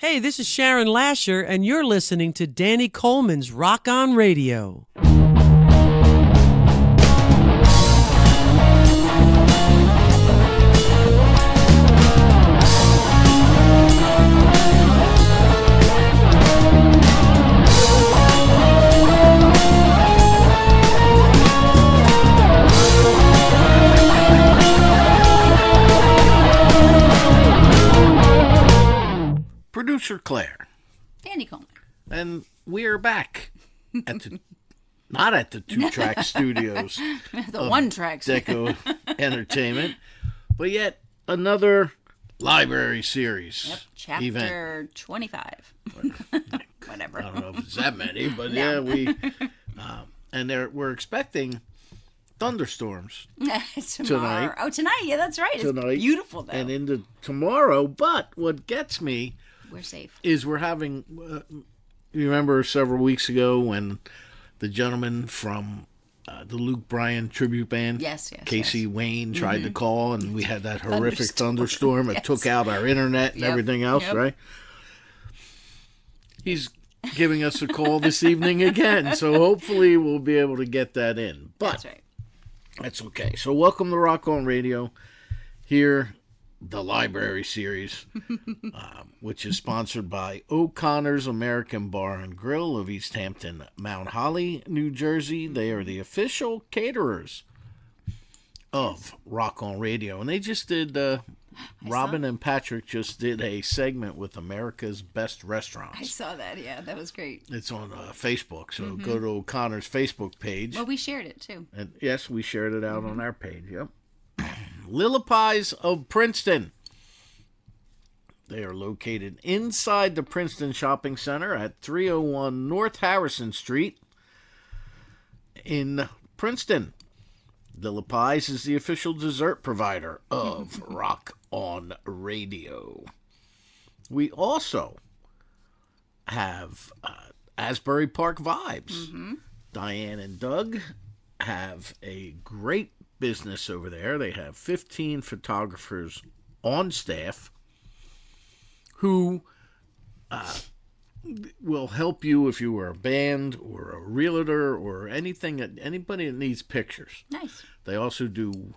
Hey, this is Sharon Lasher, and you're listening to Danny Coleman's Rock On Radio. Producer Claire. Danny Coleman. And we are back at the not at the 2-track studios. The 1-track Deco Entertainment, but yet another library series. Yep, chapter event. 25. Whatever. I don't know if it's that many, but No. yeah, we're expecting thunderstorms Tomorrow. Oh, tonight. Yeah, that's right. It's beautiful, though. and into tomorrow. But what gets me, we're safe. is we're having, you remember several weeks ago when the gentleman from the Luke Bryan tribute band, Casey Wayne, tried to call, and we had that horrific thunderstorm. It took out our internet and everything else, right? He's giving us a call this evening again, so hopefully we'll be able to get that in. But That's right. That's okay. So welcome to Rock On Radio, here, the Library Series, which is sponsored by O'Connor's American Bar and Grill of East Hampton, Mount Holly, New Jersey. They are the official caterers of Rock On Radio. And they just did, Robin and Patrick just did a segment with America's Best Restaurants. I saw that, yeah. That was great. It's on Facebook, so go to O'Connor's Facebook page. Well, we shared it, too. And yes, we shared it out on our page, yep. Lillipies of Princeton. They are located inside the Princeton Shopping Center at 301 North Harrison Street in Princeton. Lillipies is the official dessert provider of Rock On Radio. We also have Asbury Park Vibes. Diane and Doug have a great business over there. They have 15 photographers on staff who will help you if you are a band or a realtor or anybody that needs pictures. Nice. They also do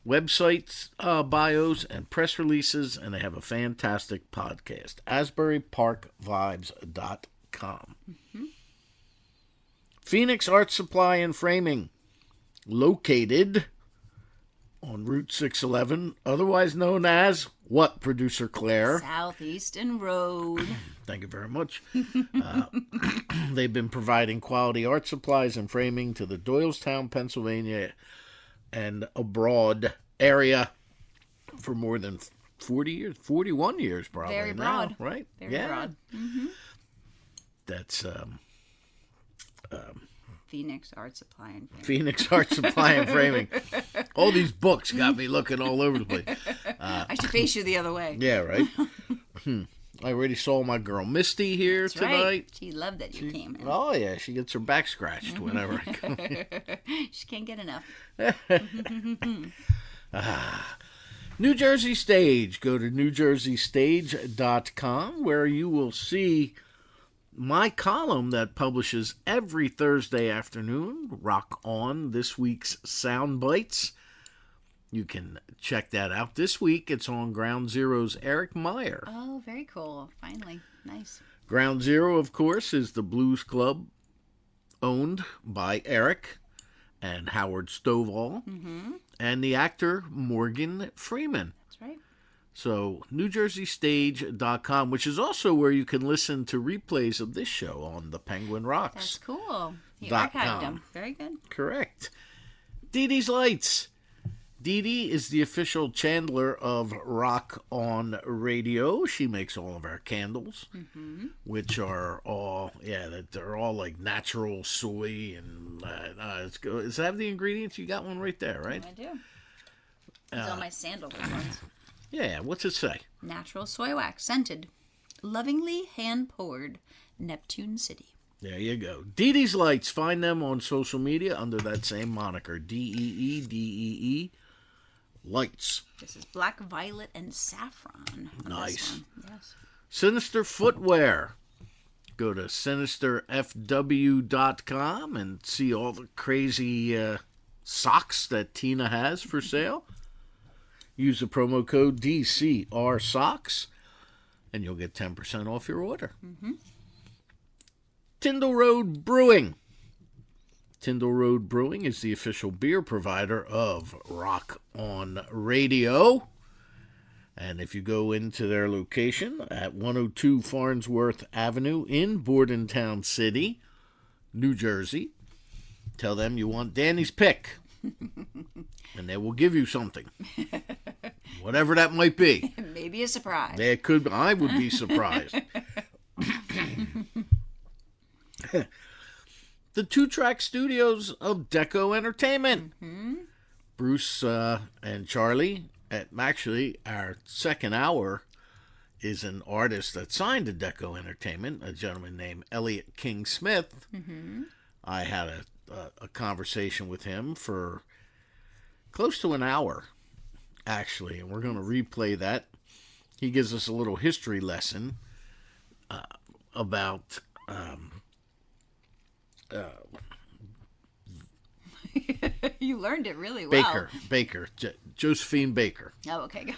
websites, bios, and press releases, and they have a fantastic podcast. AsburyParkVibes.com. Phoenix Art Supply and Framing, located on Route 611, otherwise known as what, Producer Claire? Southeastern Road. Thank you very much. They've been providing quality art supplies and framing to the Doylestown, Pennsylvania, and abroad area for more than 40 years, 41 years probably. Very now, broad. right? Very broad. That's Phoenix Art Supply and Framing. Phoenix Art Supply and Framing. All these books got me looking all over the place. I should face you the other way. Yeah, right? I already saw my girl Misty here That's tonight. Right. She loved that you came in. Oh, yeah. She gets her back scratched whenever I come here. She can't get enough. New Jersey Stage. Go to newjerseystage.com where you will see my column that publishes every Thursday afternoon, Rock On, this week's Sound Bites. You can check that out. This week, it's on Ground Zero's Eric Meyer. Oh, very cool. Finally. Nice. Ground Zero, of course, is the blues club owned by Eric and Howard Stovall and the actor Morgan Freeman. That's right. So, newjerseystage.com, which is also where you can listen to replays of this show on the Penguin Rocks. That's cool. He .com. archived them. Very good. Correct. Dee Dee's Lights. Dee Dee is the official chandler of Rock On Radio. She makes all of our candles, which are all, they're all like natural soy and it's good. Does it have the ingredients? You got one right there, right? I do. It's on my sandalwood ones. Yeah, what's it say? Natural soy wax, scented, lovingly hand-poured, Neptune City. There you go. Dee Dee's Lights. Find them on social media under that same moniker, DEE Lights. This is black, violet, and saffron. Nice. Yes. Sinister Footwear. Go to sinisterfw.com and see all the crazy socks that Tina has for sale. Use the promo code DCRSocks and you'll get 10% off your order. Tyndall Road Brewing. Tyndall Road Brewing is the official beer provider of Rock On Radio. And if you go into their location at 102 Farnsworth Avenue in Bordentown City, New Jersey, tell them you want Danny's Pick. And they will give you something. Whatever that might be. Maybe a surprise. I would be surprised. The two-track studios of Deco Entertainment. Bruce and Charlie. Actually, our second hour is an artist that signed to Deco Entertainment, a gentleman named Elliot King Smith. I had a conversation with him for close to an hour, actually, and we're going to replay that. He gives us a little history lesson about You learned it really well. Baker, Josephine Baker. Oh, okay.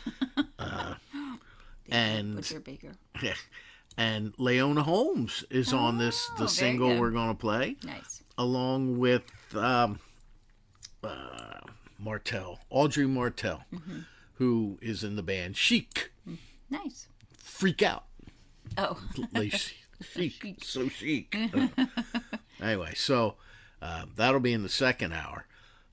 And what's your Baker? Yeah, and Leona Holmes is on the single good. we're going to play. Nice. Along with Martell, Audrey Martell, who is in the band Chic. Nice. Freak Out. Oh. Chic. So chic. Anyway, so that'll be in the second hour.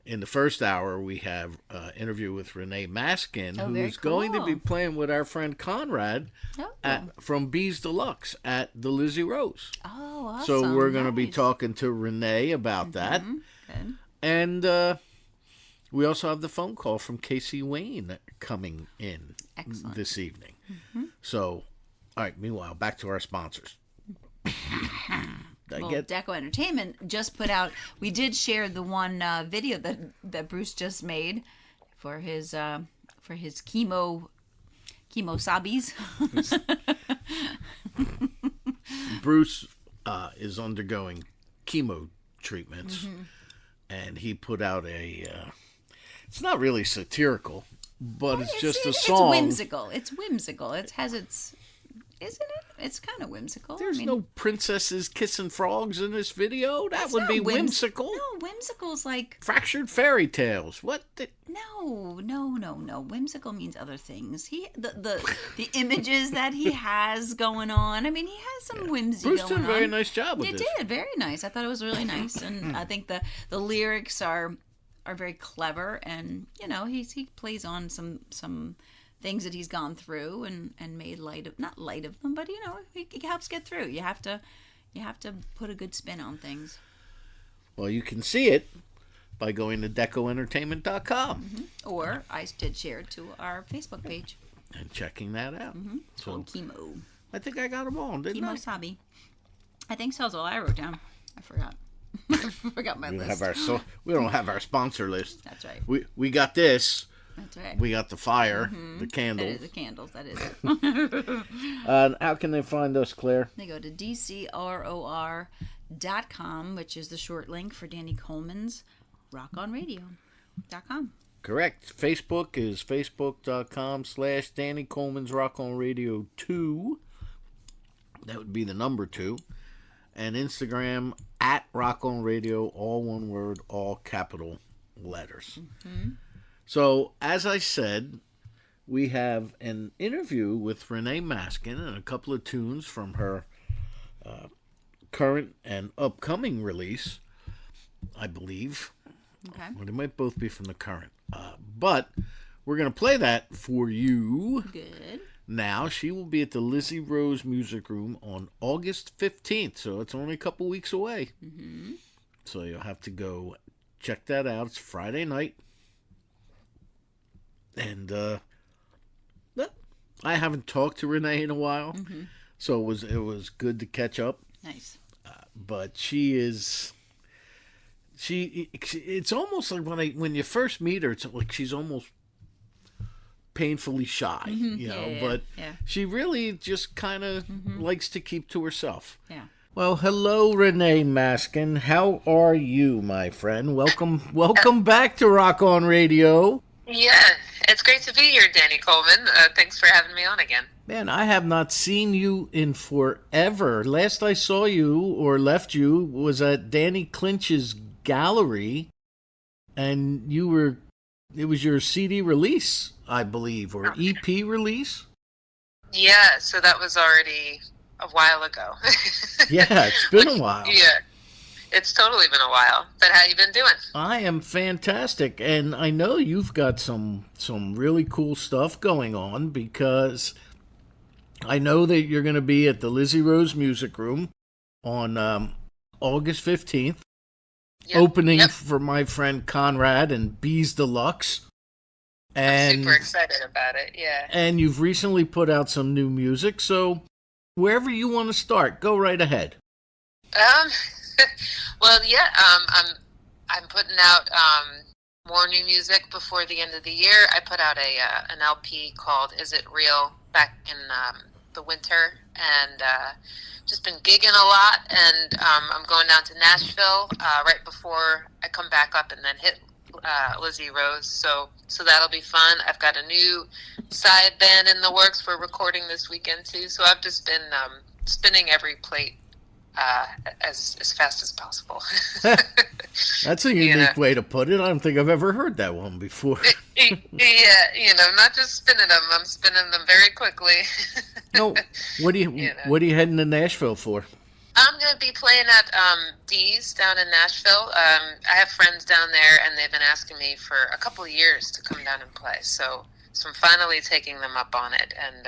In the first hour, we have an interview with Renee Maskin, who's going to be playing with our friend Conrad from Bees Deluxe at the Lizzie Rose. Oh, awesome. So we're going to be talking to Renee about that. Good. And we also have the phone call from Casey Wayne coming in this evening. So, all right, meanwhile, back to our sponsors. Deco Entertainment just put out. We did share the one video that Bruce just made for his chemo sabis. Bruce is undergoing chemo treatments, and he put out it's not really satirical, but it's just a song. It's whimsical. It has its. Isn't it? It's kind of whimsical. There's no princesses kissing frogs in this video. That would be whimsical. No, whimsical's like fractured fairy tales. What? No. Whimsical means other things. The images that he has going on. I mean, he has some whimsy Bruce going on. did a very nice job with this. He did very nice. I thought it was really nice, and I think the lyrics are very clever, and he plays on some things that he's gone through and made not light of them, but he helps get through. You have to put a good spin on things. Well, you can see it by going to decoentertainment.com. Or I did share it to our Facebook page and checking that out. It's called Chemo. I think I got them all, didn't I? Chemo Sabi. I think so. That's all I wrote down. I forgot. I forgot my list. We don't have our sponsor list. That's right. We got this. That's right. We got the fire, the candles. That is the candles, that is it. How can they find us, Claire? They go to DCROR.com, which is the short link for Danny Coleman's rockonradio.com. Correct. Facebook is facebook.com/Danny Coleman's Rock On Radio 2. That would be the number 2. And Instagram at Rock On Radio, all one word, all capital letters. So, as I said, we have an interview with Renee Maskin and a couple of tunes from her current and upcoming release, I believe. Okay. Well, they might both be from the current. But we're going to play that for you. Good. Now, she will be at the Lizzie Rose Music Room on August 15th, so it's only a couple weeks away. So you'll have to go check that out. It's Friday night. And I haven't talked to Renee in a while, so it was good to catch up. Nice. But it's almost like when you first meet her, it's like she's almost painfully shy, Yeah, but yeah. she really just kind of likes to keep to herself. Yeah. Well, hello, Renee Maskin. How are you, my friend? Welcome back to Rock On Radio. Yeah, it's great to be here, Danny Coleman. Thanks for having me on again. Man, I have not seen you in forever. Last I saw you or left you was at Danny Clinch's gallery, and it was your CD release, I believe, or EP release. Yeah, so that was already a while ago. Yeah, it's been a while. Yeah, it's totally been a while. But how you been doing? I am fantastic, and I know you've got some really cool stuff going on, because I know that you're going to be at the Lizzie Rose Music Room on August 15th, opening for my friend Conrad and Bees Deluxe. And I'm super excited about it, yeah. And you've recently put out some new music, so wherever you want to start, go right ahead. Well, yeah, I'm putting out more new music before the end of the year. I put out an LP called "Is It Real" back in the winter, and just been gigging a lot. And I'm going down to Nashville right before I come back up, and then hit Lizzie Rose. So that'll be fun. I've got a new side band in the works for recording this weekend too. So I've just been spinning every plate as fast as possible. That's a unique way to put it. I don't think I've ever heard that one before. Yeah, not just spinning them. I'm spinning them very quickly. No, what are you heading to Nashville for? I'm going to be playing at Dee's down in Nashville. I have friends down there, and they've been asking me for a couple of years to come down and play. So I'm finally taking them up on it, and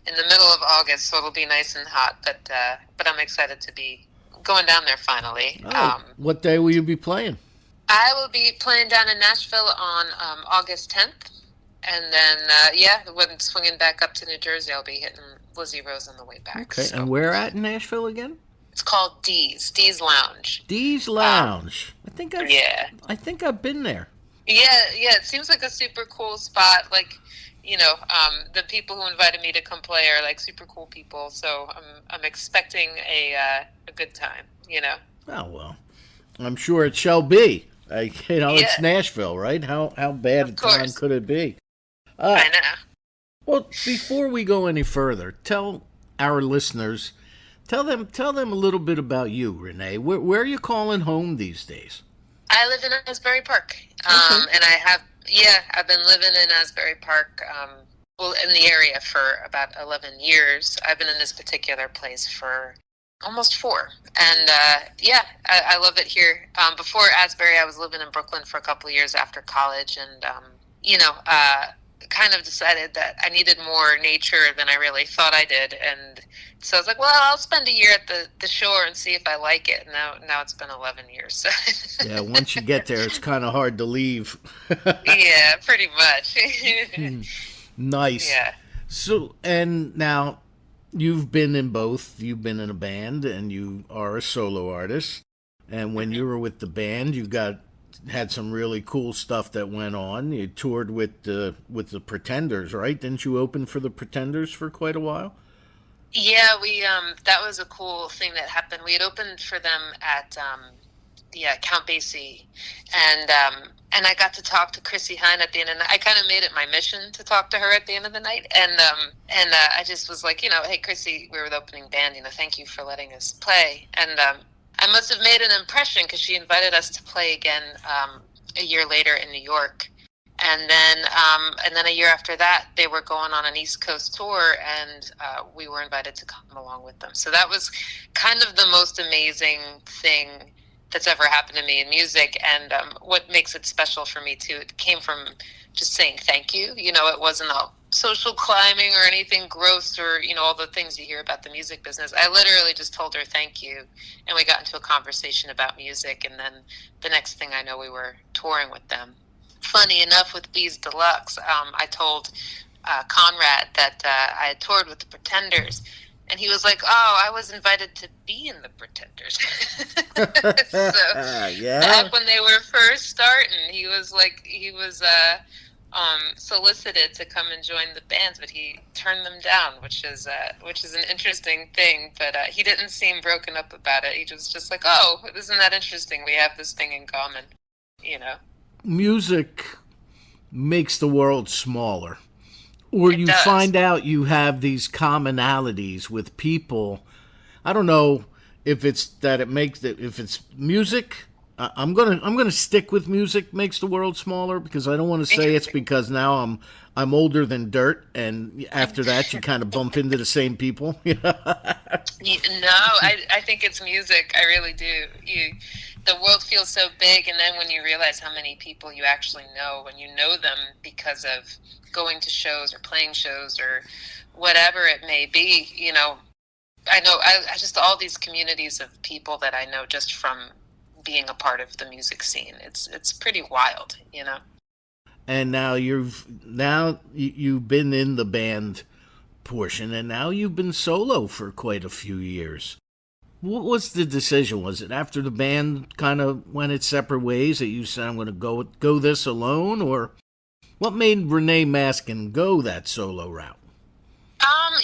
in the middle of August, so it'll be nice and hot. But I'm excited to be going down there finally. Oh, what day will you be playing? I will be playing down in Nashville on August 10th, and then when swinging back up to New Jersey, I'll be hitting Lizzie Rose on the way back. Okay, so. And where at in Nashville again? It's called Dee's Lounge. Dee's Lounge. I think I've been there. Yeah, it seems like a super cool spot. Like, the people who invited me to come play are like super cool people. So I'm expecting a good time. Oh well, I'm sure it shall be. It's Nashville, right? How bad a time could it be? I know. Well, before we go any further, tell our listeners, tell them a little bit about you, Renee. Where are you calling home these days? I live in Asbury Park, and I've been living in Asbury Park, in the area for about 11 years. I've been in this particular place for almost 4, and I love it here. Before Asbury, I was living in Brooklyn for a couple of years after college, and kind of decided that I needed more nature than I really thought I did, and so I was like, well, I'll spend a year at the shore and see if I like it. And now it's been 11 years. So. Yeah, once you get there, it's kind of hard to leave. Yeah, pretty much. Nice. Yeah. So, and now you've been in both. You've been in a band, and you are a solo artist. And when you were with the band, you had some really cool stuff that went on. You toured with the Pretenders, right? Didn't you open for the Pretenders for quite a while? Yeah, we that was a cool thing that happened. We had opened for them at Count Basie, and I got to talk to Chrissy Hine at the end of the night. I kind of made it my mission to talk to her at the end of the night, and I just was like, hey Chrissy, we were the opening band, thank you for letting us play, and I must have made an impression because she invited us to play again a year later in New York. And then a year after that, they were going on an East Coast tour, and we were invited to come along with them. So that was kind of the most amazing thing that's ever happened to me in music. And what makes it special for me, too, it came from just saying thank you. It wasn't all social climbing or anything gross or, all the things you hear about the music business. I literally just told her thank you, and we got into a conversation about music. And then the next thing I know, we were touring with them. Funny enough, with Bees Deluxe, I told Conrad that I had toured with the Pretenders, and he was like, "Oh, I was invited to be in the Pretenders." So yeah. back when they were first starting, he was solicited to come and join the bands, but he turned them down, which is an interesting thing. But he didn't seem broken up about it. He was just like, "Oh, isn't that interesting? We have this thing in common," you know. Music makes the world smaller, or It you does. find out you have these commonalities with people. I don't know if it's that it makes that if it's music. I'm gonna stick with music makes the world smaller, because I don't want to say it's because now I'm older than dirt, and after that you kind of bump into the same people. No, I think it's music. I really do. The world feels so big, and then when you realize how many people you actually know, when you know them because of going to shows or playing shows or whatever it may be, I just all these communities of people that I know just from being a part of the music scene. It's pretty wild, you know. And you've been in the band portion, and now you've been solo for quite a few years. What was the decision? Was it after the band kind of went its separate ways that you said, I'm going to go this alone, or what made Renee Maskin go that solo route?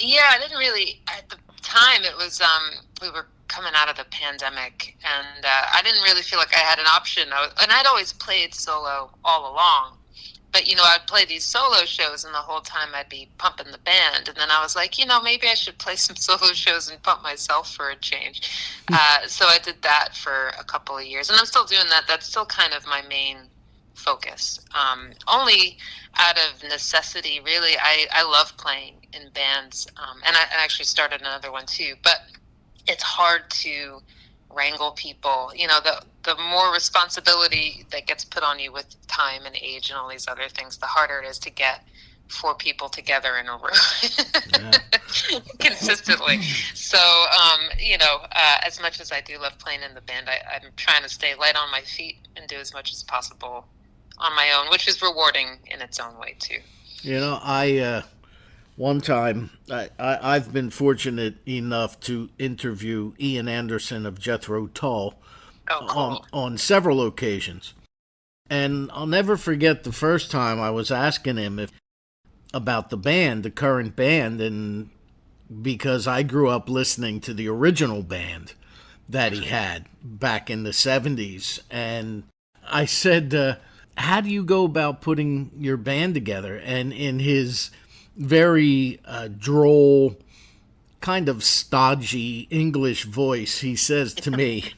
Yeah, I didn't really at the time. It was we were coming out of the pandemic, and I didn't really feel like I had an option. And I'd always played solo all along, but I'd play these solo shows, and the whole time I'd be pumping the band. And then I was like, maybe I should play some solo shows and pump myself for a change. So I did that for a couple of years, and I'm still doing that. That's still kind of my main focus. Only out of necessity, really. I love playing in bands, and I actually started another one too. But it's hard to wrangle people. The more responsibility that gets put on you with time and age and all these other things, the harder it is to get 4 people together in a room consistently. So, as much as I do love playing in the band, I'm trying to stay light on my feet and do as much as possible on my own, which is rewarding in its own way too. One time, I've been fortunate enough to interview Ian Anderson of Jethro Tull on several occasions. And I'll never forget the first time I was asking him about the band, the current band, and because I grew up listening to the original band that he had back in the 70s. And I said, how do you go about putting your band together? And in his very droll, kind of stodgy English voice, he says to me,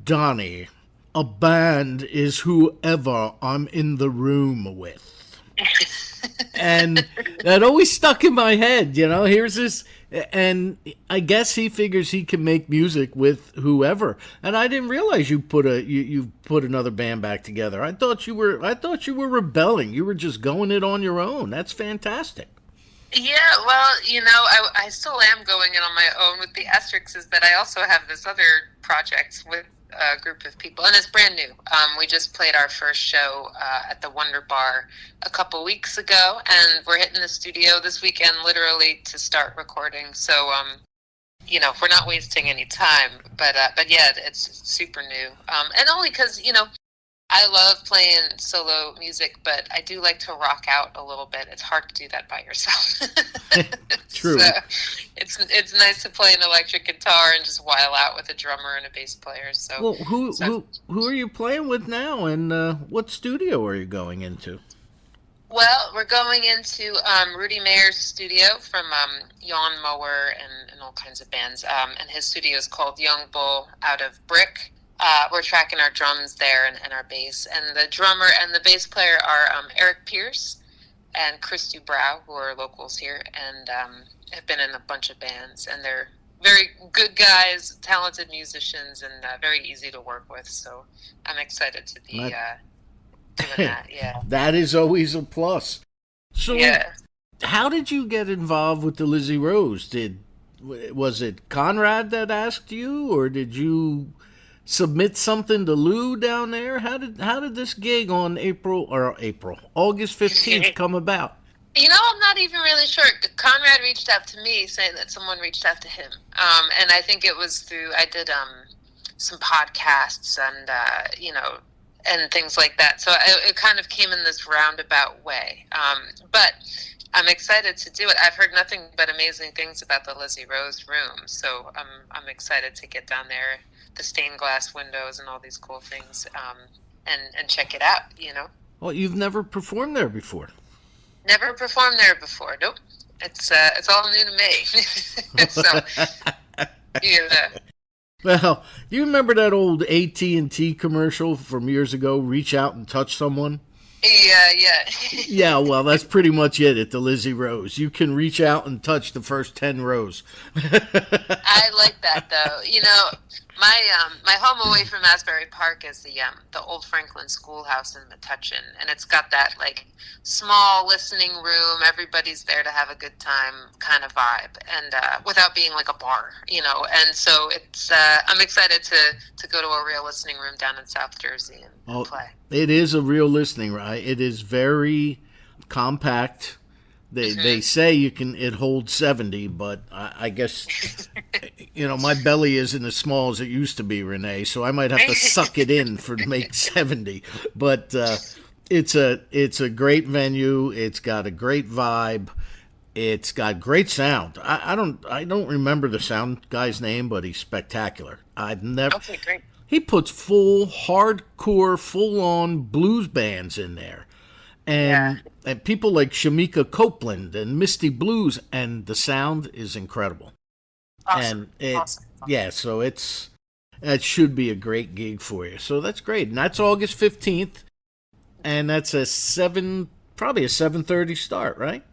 Donnie, a band is whoever I'm in the room with. And that always stuck in my head, here's this, and I guess he figures he can make music with whoever. And I didn't realize you put another band back together. I thought you were rebelling. You were just going it on your own. That's fantastic. Yeah, well, I still am going it on my own, with the asterisks is that I also have this other project with a group of people, and it's brand new. We just played our first show at the Wonder Bar a couple weeks ago, and we're hitting the studio this weekend literally to start recording. So, we're not wasting any time, but yeah, it's super new. And only because, I love playing solo music, but I do like to rock out a little bit. It's hard to do that by yourself. True. So it's nice to play an electric guitar and just while out with a drummer and a bass player. So, well, who are you playing with now, and what studio are you going into? Well, we're going into Rudy Mayer's studio from Yawn Mower and all kinds of bands. And his studio is called Young Bull out of Brick. We're tracking our drums there and our bass. And the drummer and the bass player are Eric Pierce and Chris Dubrow, who are locals here and have been in a bunch of bands. And they're very good guys, talented musicians, and very easy to work with. So I'm excited to be doing that. Yeah, that is always a plus. So, yeah. How did you get involved with the Lizzie Rose? Was it Conrad that asked you, or did you submit something to Lou down there? How did this gig on August 15th come about? I'm not even really sure. Conrad reached out to me saying that someone reached out to him. And I think it was I did some podcasts and, and things like that. So it kind of came in this roundabout way. But I'm excited to do it. I've heard nothing but amazing things about the Lizzie Rose room, so I'm excited to get down there, the stained glass windows and all these cool things, and check it out. Well, you've never performed there before. Never performed there before. Nope. It's all new to me. So yeah. Well, you remember that old AT&T commercial from years ago? Reach out and touch someone. Yeah. Yeah, well, that's pretty much it at the Lizzie Rose. You can reach out and touch the first 10 rows. I like that, though. My home away from Asbury Park is the old Franklin Schoolhouse in Metuchen, and it's got that like small listening room. Everybody's there to have a good time kind of vibe, and without being like a bar, And so it's I'm excited to go to a real listening room down in South Jersey and play. It is a real listening room. It is very compact. They say it holds 70, but I guess my belly isn't as small as it used to be, Renee. So I might have to suck it in to make 70. But it's a great venue. It's got a great vibe. It's got great sound. I don't remember the sound guy's name, but he's spectacular. Okay, great. He puts full hardcore, full on blues bands in there. And people like Shamika Copeland and Misty Blues, and the sound is incredible. Awesome. And awesome. So that should be a great gig for you. So that's great. And that's August 15th, and that's probably a 7:30 start, right?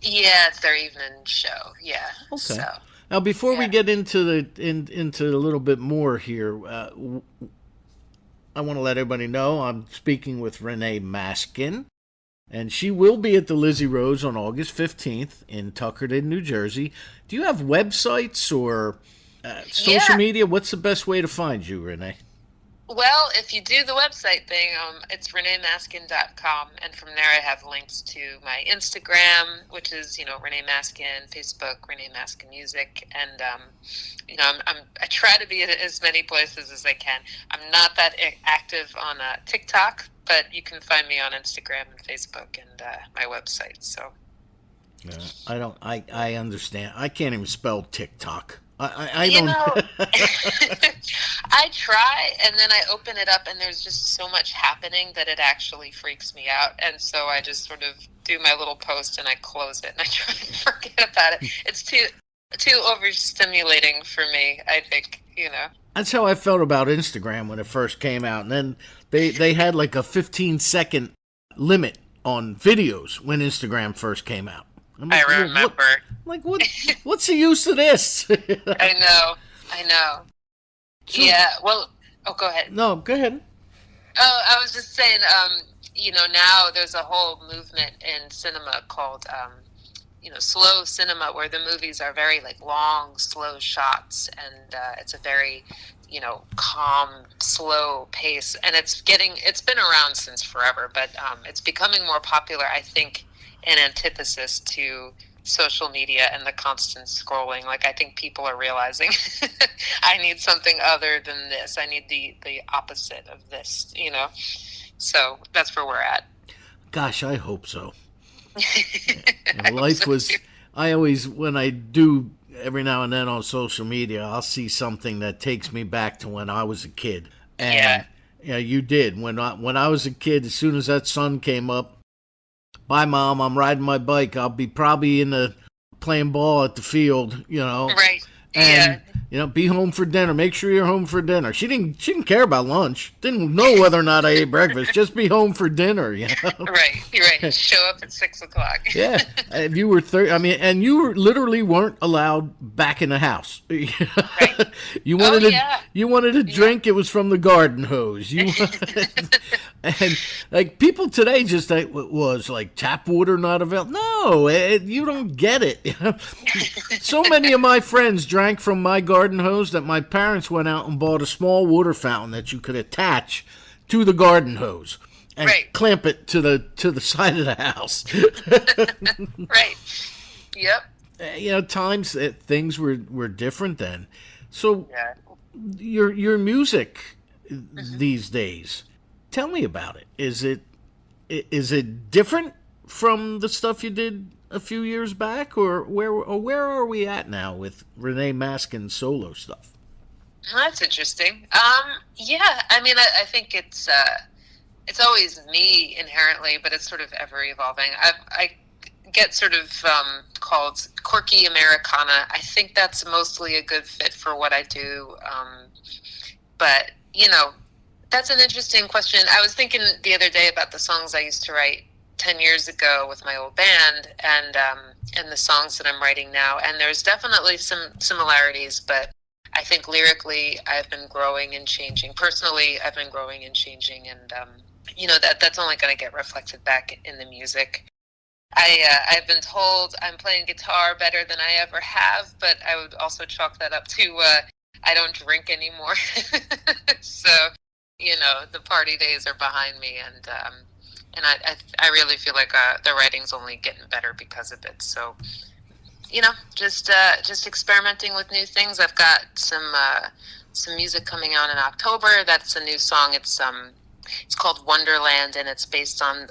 Yeah, it's their evening show. Yeah. Okay. So, now, before we get into into a little bit more here, I want to let everybody know I'm speaking with Renee Maskin. And she will be at the Lizzie Rose on August 15th in Tuckerton, New Jersey. Do you have websites or social media? What's the best way to find you, Renee? Well, if you do the website thing, it's reneemaskin.com, and from there I have links to my Instagram, which is Renee Maskin, Facebook Renee Maskin Music, and I try to be at as many places as I can. I'm not that active on TikTok, but you can find me on Instagram and Facebook and my website. So I understand. I can't even spell TikTok. I you don't. know, I try, and then I open it up, and there's just so much happening that it actually freaks me out. And so I just sort of do my little post, and I close it, and I try to forget about it. It's too overstimulating for me, I think. That's how I felt about Instagram when it first came out, and then they had like a 15-second limit on videos when Instagram first came out. I remember. What's the use of this? I know. So, yeah. Well. Oh, go ahead. No, go ahead. Oh, I was just saying. Now there's a whole movement in cinema called, slow cinema, where the movies are very like long, slow shots, and it's a very, calm, slow pace, and it's been around since forever, but it's becoming more popular, I think, in antithesis to social media and the constant scrolling. Like, I think people are realizing I need something other than this. I need the opposite of this, So that's where we're at. Gosh, I hope so. Life was, I always, when I do every now and then on social media, I'll see something that takes me back to when I was a kid. And you did. When I was a kid, as soon as that sun came up, bye, Mom, I'm riding my bike. I'll be probably playing ball at the field, Right. And, be home for dinner. Make sure you're home for dinner. She didn't care about lunch. Didn't know whether or not I ate breakfast. Just be home for dinner, Right. Show up at 6:00. Yeah. And you were and you literally weren't allowed back in the house. Right. You wanted a drink, it was from the garden hose. And like people today just was like tap water not available. No, you don't get it. So many of my friends drank from my garden hose that my parents went out and bought a small water fountain that you could attach to the garden hose and clamp it to the side of the house. Right. Yep. Times things were different then. So your music these days, Tell me about it. Is it different from the stuff you did a few years back, or where are we at now with Renee Maskin's solo stuff? That's interesting. Yeah, I mean, I think it's always me inherently, but it's sort of ever evolving. I get sort of called quirky Americana. I think that's mostly a good fit for what I do. But that's an interesting question. I was thinking the other day about the songs I used to write 10 years ago with my old band, and the songs that I'm writing now. And there's definitely some similarities, but I think lyrically I've been growing and changing. Personally, I've been growing and changing, and that's only going to get reflected back in the music. I've been told I'm playing guitar better than I ever have, but I would also chalk that up to I don't drink anymore. So, the party days are behind me, and I really feel like the writing's only getting better because of it. So, just experimenting with new things. I've got some music coming out in October. That's a new song. It's called Wonderland, and it's based on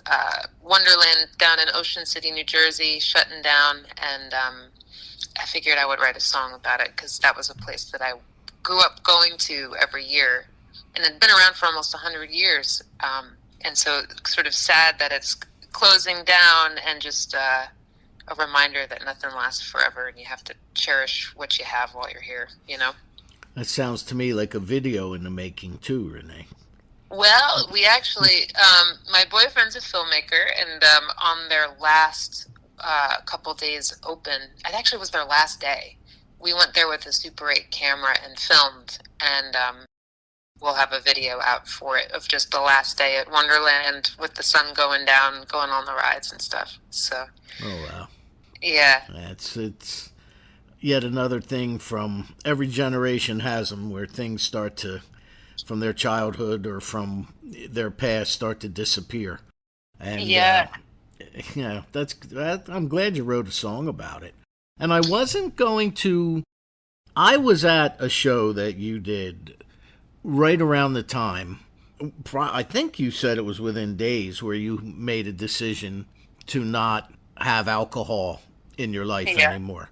Wonderland down in Ocean City, New Jersey, shutting down. And I figured I would write a song about it because that was a place that I grew up going to every year, and had been around for almost 100 years. And so sort of sad that it's closing down, and just a reminder that nothing lasts forever, and you have to cherish what you have while you're here, That sounds to me like a video in the making too, Renee. Well, we actually, my boyfriend's a filmmaker, and on their last couple days open, it actually was their last day. We went there with a Super 8 camera and filmed, and we'll have a video out for it of just the last day at Wonderland with the sun going down, going on the rides and stuff. So. Oh wow. Yeah. It's yet another thing from every generation has them, where things start to, from their childhood or from their past, start to disappear. And yeah, I'm glad you wrote a song about it. And I was at a show that you did right around the time, I think you said it was within days, where you made a decision to not have alcohol in your life anymore.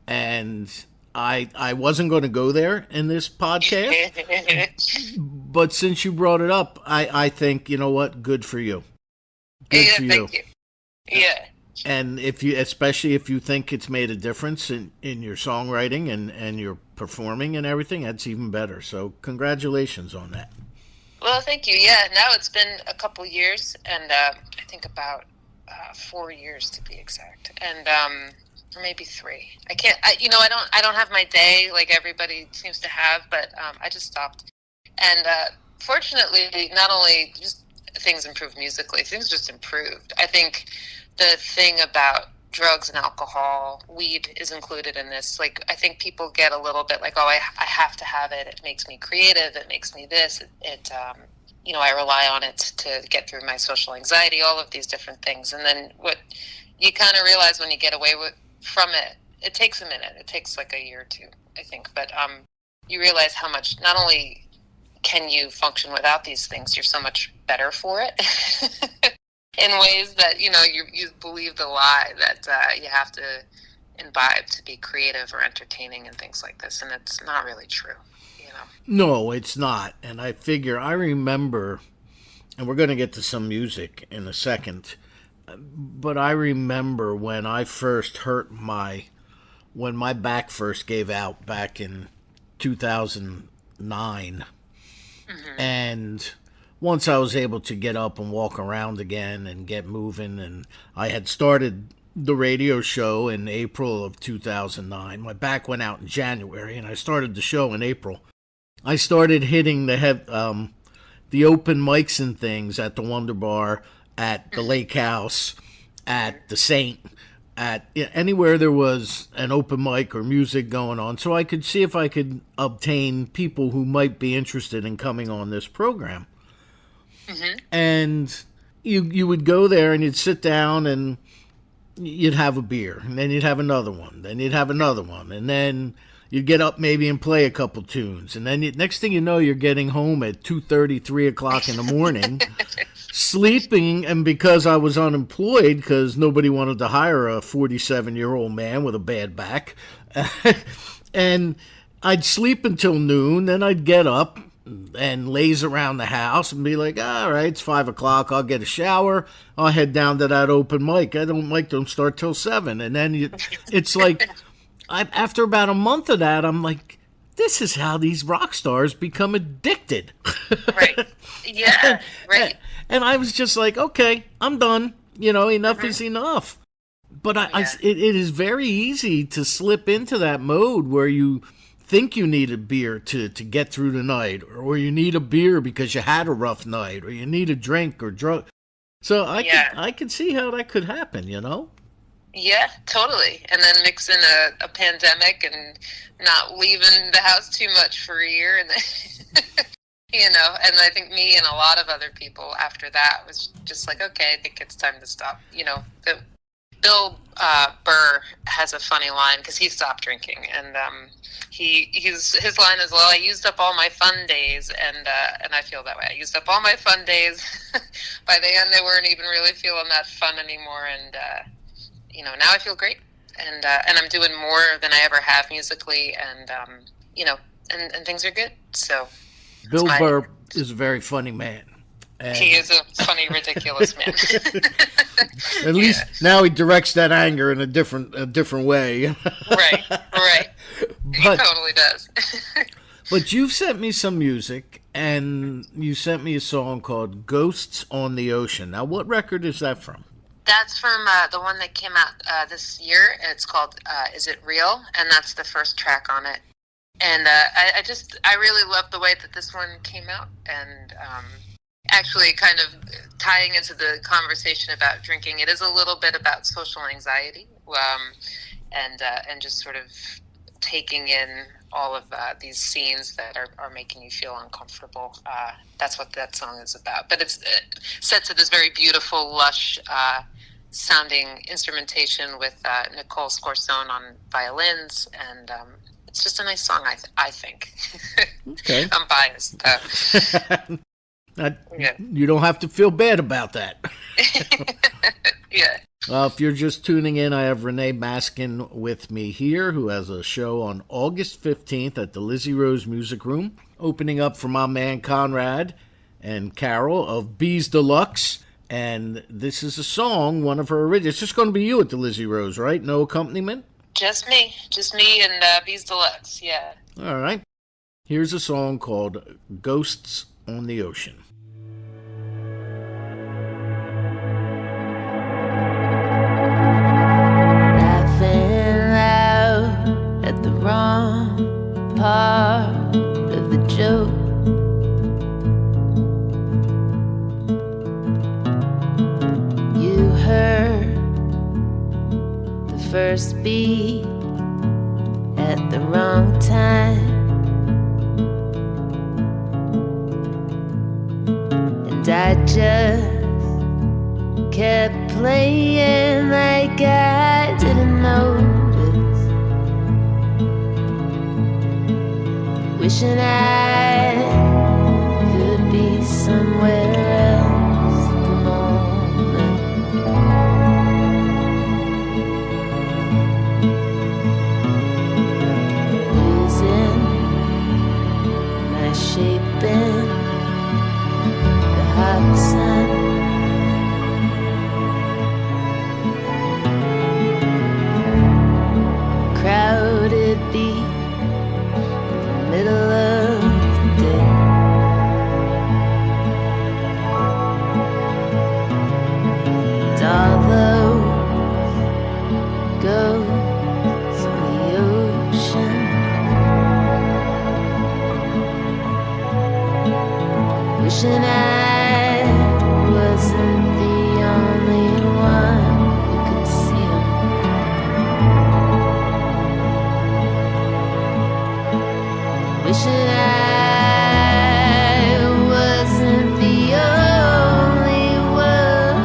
And I wasn't going to go there in this podcast, but since you brought it up, I think, you know what, good for you. Good for you. Thank you. Yeah. And especially if you think it's made a difference in your songwriting and your performing and everything, that's even better. So congratulations on that. Well, thank you. Yeah, now it's been a couple years, and I think about 4 years to be exact, and or maybe 3. I don't have my day like everybody seems to have, but I just stopped. And fortunately, not only just things improved musically, things just improved. I think the thing about drugs and alcohol, weed is included in this. Like, I think people get a little bit like, oh, I have to have it. It makes me creative. It makes me this. I rely on it to get through my social anxiety, all of these different things. And then what you kind of realize when you get away from it, it takes a minute. It takes like a year or two, I think. But you realize how much, not only can you function without these things, you're so much better for it. In ways that, you believe the lie that you have to imbibe to be creative or entertaining and things like this. And it's not really true, No, it's not. And I remember, and we're going to get to some music in a second, but I remember when I first when my back first gave out back in 2009. Mm-hmm. And once I was able to get up and walk around again and get moving, and I had started the radio show in April of 2009. My back went out in January, and I started the show in April. I started hitting the open mics and things at the Wonder Bar, at the Lake House, at the Saint, at anywhere there was an open mic or music going on, so I could see if I could obtain people who might be interested in coming on this program. Mm-hmm. And you would go there and you'd sit down and you'd have a beer, and then you'd have another one, then you'd have another one, and then you'd get up maybe and play a couple tunes. And then next thing you know, you're getting home at 2:30, 3 o'clock in the morning, sleeping. And because I was unemployed, because nobody wanted to hire a 47-year-old man with a bad back, and I'd sleep until noon, then I'd get up and laze around the house and be like, all right, it's 5 o'clock. I'll get a shower. I'll head down to that open mic. Don't start till 7. And then it's like, after about a month of that, I'm like, this is how these rock stars become addicted. Right. Yeah. Right. And I was just like, okay, I'm done. Enough is enough. But it is very easy to slip into that mode where you think you need a beer to get through the night, or you need a beer because you had a rough night, or you need a drink or drug. So I could see how that could happen, Yeah, totally. And then mix in a pandemic and not leaving the house too much for a year. And then, and I think me and a lot of other people after that was just like, okay, I think it's time to stop. Bill Burr has a funny line because he stopped drinking, and his line is, well, I used up all my fun days, and I feel that way. I used up all my fun days. By the end, they weren't even really feeling that fun anymore, and now I feel great, and I'm doing more than I ever have musically, and and things are good. So Bill Burr is a very funny man. And he is a funny, ridiculous man. At least now he directs that anger in a different way. Right. He totally does. But you've sent me some music, and you sent me a song called "Ghosts on the Ocean." Now, what record is that from? That's from the one that came out this year. It's called "Is It Real?" and that's the first track on it. And I really love the way that this one came out, and actually kind of tying into the conversation about drinking, it is a little bit about social anxiety, and just sort of taking in all of these scenes that are making you feel uncomfortable. That's what that song is about. But it's set to this very beautiful, lush sounding instrumentation with Nicole Scorsone on violins, and it's just a nice song, I think. Okay. I'm biased. You don't have to feel bad about that. Yeah. If you're just tuning in, I have Renee Maskin with me here, who has a show on August 15th at the Lizzie Rose Music Room, opening up for my man Conrad and Carol of Bees Deluxe. And this is a song, one of her originals. It's just going to be you at the Lizzie Rose, right? No accompaniment? Just me and Bees Deluxe, yeah. All right. Here's a song called Ghosts on the Ocean. Laughing loud at the wrong part of the joke. You heard the first beat at the wrong time. And I just kept playing like I didn't notice, wishing I could be somewhere else at the moment. Losing my shape in the hot sun. Crowded beat in the middle of the day. And all those ghosts on the ocean, wishing I wasn't the only one who could see 'em. Wishing I wasn't the only one.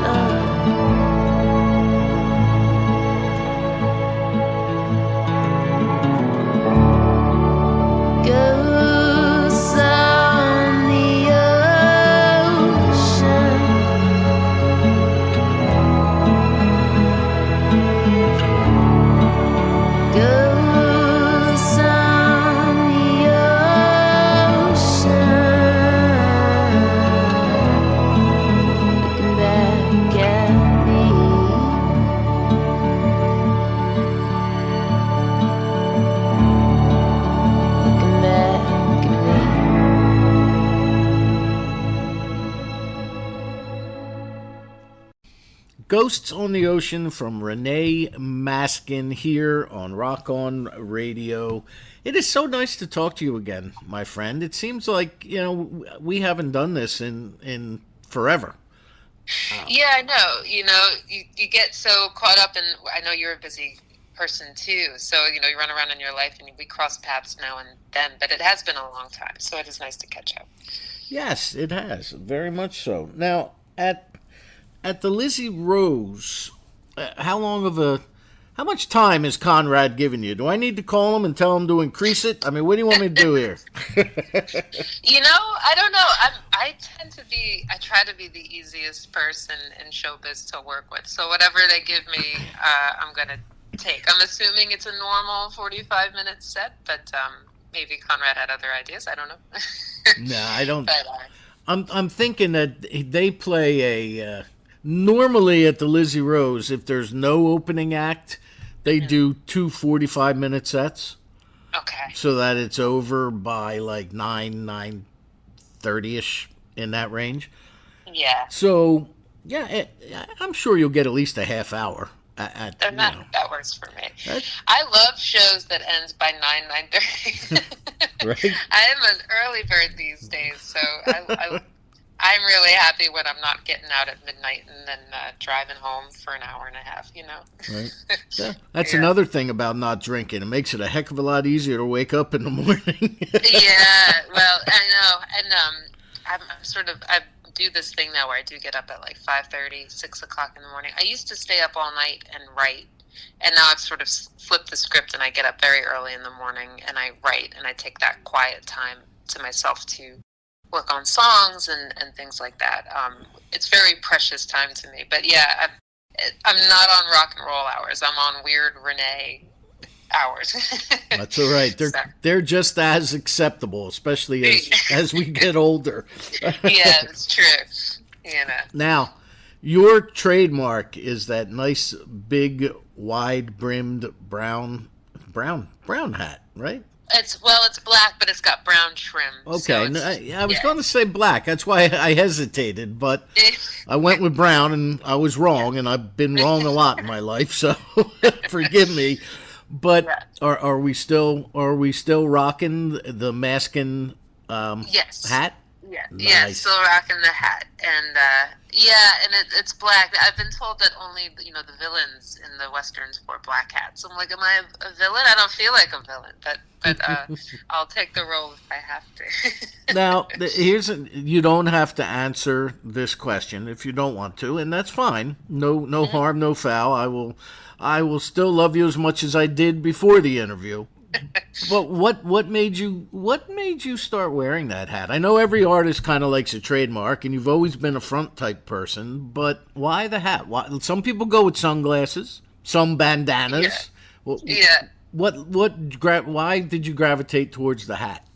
Ghosts on the Ocean from Renee Maskin here on Rock On Radio. It is so nice to talk to you again, my friend. It seems like, we haven't done this in forever. Yeah, I know. You get so caught up in, I know you're a busy person too, so you run around in your life and we cross paths now and then, but it has been a long time, so it is nice to catch up. Yes, it has, very much so. Now, at the Lizzie Rose, how much time has Conrad given you? Do I need to call him and tell him to increase it? I mean, what do you want me to do here? I don't know. I try to be the easiest person in showbiz to work with, so whatever they give me, I'm gonna take. I'm assuming it's a normal 45-minute set, but maybe Conrad had other ideas. I don't know. No, I don't. But, I'm thinking that they play normally at the Lizzie Rose, if there's no opening act, they do two 45-minute sets. Okay. So that it's over by like 9:30ish, in that range. Yeah. So, yeah, I'm sure you'll get at least a half hour. That works for me. I love shows that ends by 9:30. Right? I am an early bird these days, so I'm really happy when I'm not getting out at midnight and then driving home for an hour and a half, Right. Yeah. That's another thing about not drinking. It makes it a heck of a lot easier to wake up in the morning. Yeah, well, I know. And I do this thing now where I do get up at like 5:30, 6 o'clock in the morning. I used to stay up all night and write, and now I've sort of flipped the script and I get up very early in the morning and I write, and I take that quiet time to myself to work on songs and things like that. It's very precious time to me. But yeah, I'm not on rock and roll hours. I'm on weird Renee hours. That's all right. They're just as acceptable, especially as we get older. Yeah, it's true. Now, your trademark is that nice big wide brimmed brown hat, right? It's black, but it's got brown trim. Okay, So I was going to say black. That's why I hesitated, but I went with brown, and I was wrong, and I've been wrong a lot in my life, so forgive me. But are we still rocking the Maskin yes. hat? Yeah, Nice. yeah, still rocking the hat, and it's black. I've been told that only the villains in the westerns wore black hats. I'm like, am I a villain? I don't feel like a villain, but I'll take the role if I have to. Now, you don't have to answer this question if you don't want to, and that's fine. No harm, no foul. I will still love you as much as I did before the interview. But what made you start wearing that hat? I know every artist kind of likes a trademark, and you've always been a front type person. But why the hat? Some people go with sunglasses, some bandanas. Yeah. Why did you gravitate towards the hat?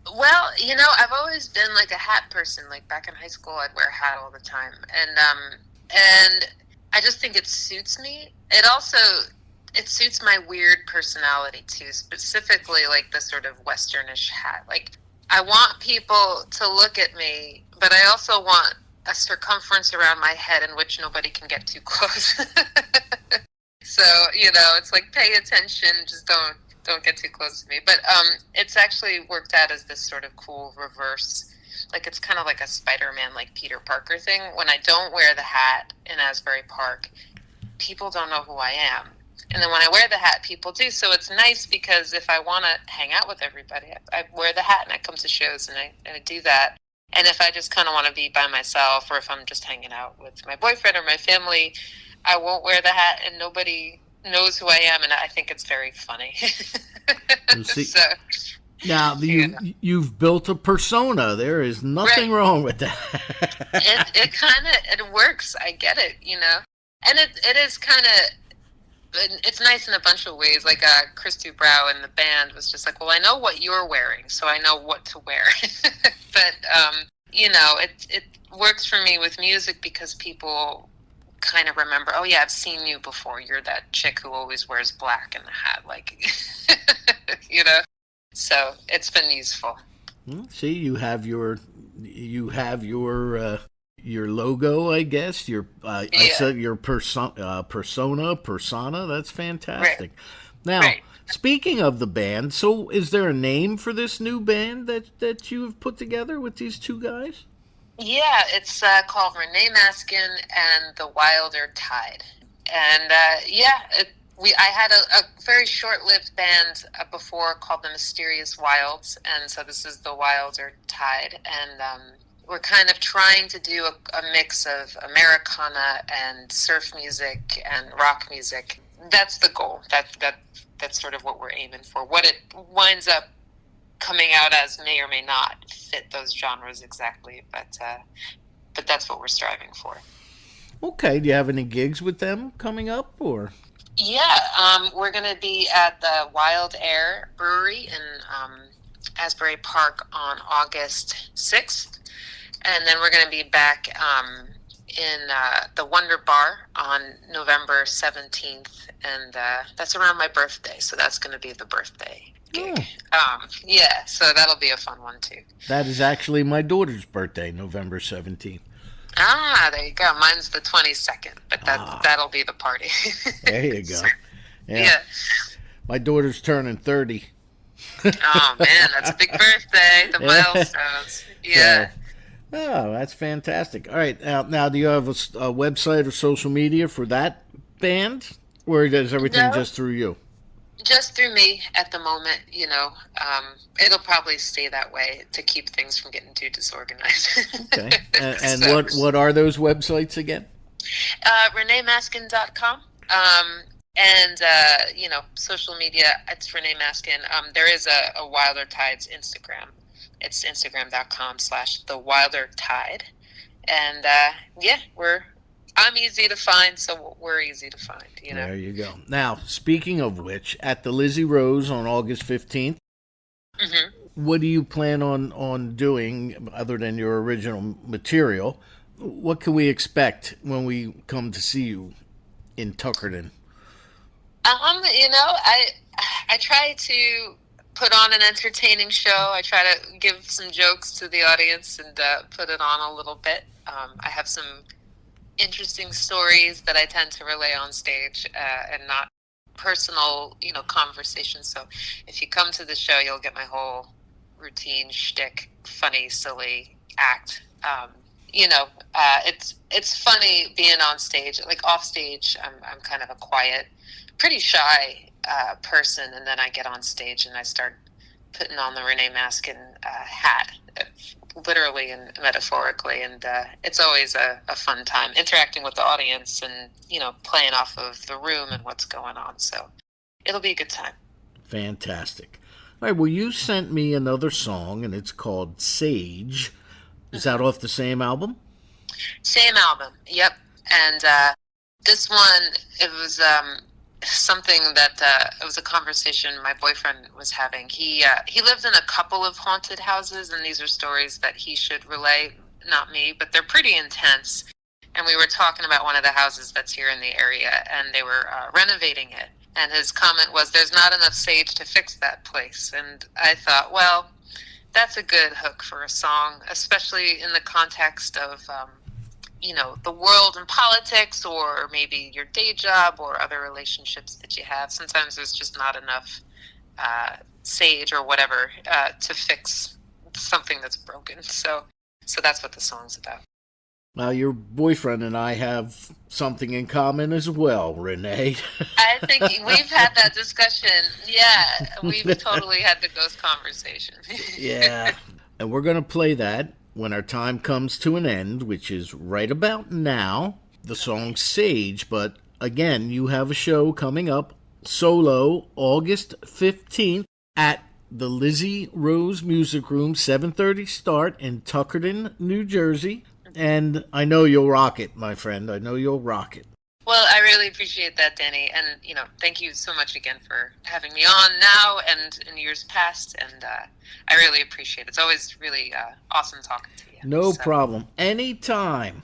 Well, I've always been like a hat person. Like back in high school, I'd wear a hat all the time, and I just think it suits me. It suits my weird personality too, specifically like the sort of westernish hat. Like I want people to look at me, but I also want a circumference around my head in which nobody can get too close. So, it's like pay attention, just don't get too close to me. But it's actually worked out as this sort of cool reverse. Like it's kind of like a Spider-Man, like Peter Parker thing. When I don't wear the hat in Asbury Park, people don't know who I am. And then when I wear the hat, people do. So it's nice because if I want to hang out with everybody, I wear the hat and I come to shows and I do that. And if I just kind of want to be by myself, or if I'm just hanging out with my boyfriend or my family, I won't wear the hat and nobody knows who I am. And I think it's very funny. So, now, you've built a persona. There is nothing wrong with that. It works. I get it, And it is kind of, it's nice in a bunch of ways. Like Chris Dubrow in the band was just like, well, I know what you're wearing, so I know what to wear. But it works for me with music because people kind of remember, oh yeah, I've seen you before. You're that chick who always wears black in the hat, like So it's been useful. See, you have your your logo, I guess. I Yeah. said your persona. That's fantastic. Now, Right. speaking of the band, so is there a name for this new band that you have put together with these two guys? Yeah, it's called Renee Maskin and the Wilder Tide. And I had a very short-lived band before called the Mysterious Wilds, and so this is the Wilder Tide. And we're kind of trying to do a mix of Americana and surf music and rock music. That's the goal. That's sort of what we're aiming for. What it winds up coming out as may or may not fit those genres exactly, but that's what we're striving for. Okay, do you have any gigs with them coming up, or? Yeah, we're going to be at the Wild Air Brewery in Asbury Park on August 6th, and then we're going to be back in the Wonder Bar on November 17th, and that's around my birthday, so that's going to be the birthday gig. Yeah, so that'll be a fun one too. That is actually my daughter's birthday, November 17th. Ah, there you go. Mine's the 22nd, but that'll be the party. There you go. Yeah. My daughter's turning 30. Oh, man, that's a big birthday. The milestones. Yeah. Oh, that's fantastic. All right. Now do you have a website or social media for that band? Or is everything just through you? Just through me at the moment, it'll probably stay that way to keep things from getting too disorganized. Okay. And what are those websites again? ReneeMaskin.com. And social media, it's Renee Maskin. There is a Wilder Tides Instagram. It's Instagram.com/The Wilder Tide. And I'm easy to find, so we're easy to find, There you go. Now, speaking of which, at the Lizzie Rose on August 15th, what do you plan on doing other than your original material? What can we expect when we come to see you in Tuckerton? I try to put on an entertaining show. I try to give some jokes to the audience and put it on a little bit. I have some interesting stories that I tend to relay on stage and not personal, conversations. So if you come to the show, you'll get my whole routine shtick, funny, silly act. It's funny being on stage. Like off stage, I'm kind of a quiet, pretty shy person, and then I get on stage and I start putting on the Renee Maskin hat, literally and metaphorically, and it's always a fun time interacting with the audience and playing off of the room and what's going on. So it'll be a good time. Fantastic. All right, well, you sent me another song, and it's called Sage. Is that off the same album? Same album, yep. And this one, it was something that it was a conversation my boyfriend was having. He lived in a couple of haunted houses, and these are stories that he should relay, not me, but they're pretty intense. And we were talking about one of the houses that's here in the area, and they were renovating it. And his comment was, "There's not enough sage to fix that place." And I thought, well, that's a good hook for a song, especially in the context of the world and politics, or maybe your day job or other relationships that you have. Sometimes there's just not enough sage or whatever to fix something that's broken. So that's what the song's about. Now, your boyfriend and I have something in common as well, Renee. I think we've had that discussion. Yeah, we've totally had the ghost conversation. Yeah. And we're going to play that when our time comes to an end, which is right about now, the song Sage. But again, you have a show coming up, solo, August 15th at the Lizzie Rose Music Room, 7:30 start in Tuckerton, New Jersey. And I know you'll rock it, my friend. I know you'll rock it. Well, I really appreciate that, Danny. And, thank you so much again for having me on now and in years past. And I really appreciate it. It's always really awesome talking to you. No problem. Anytime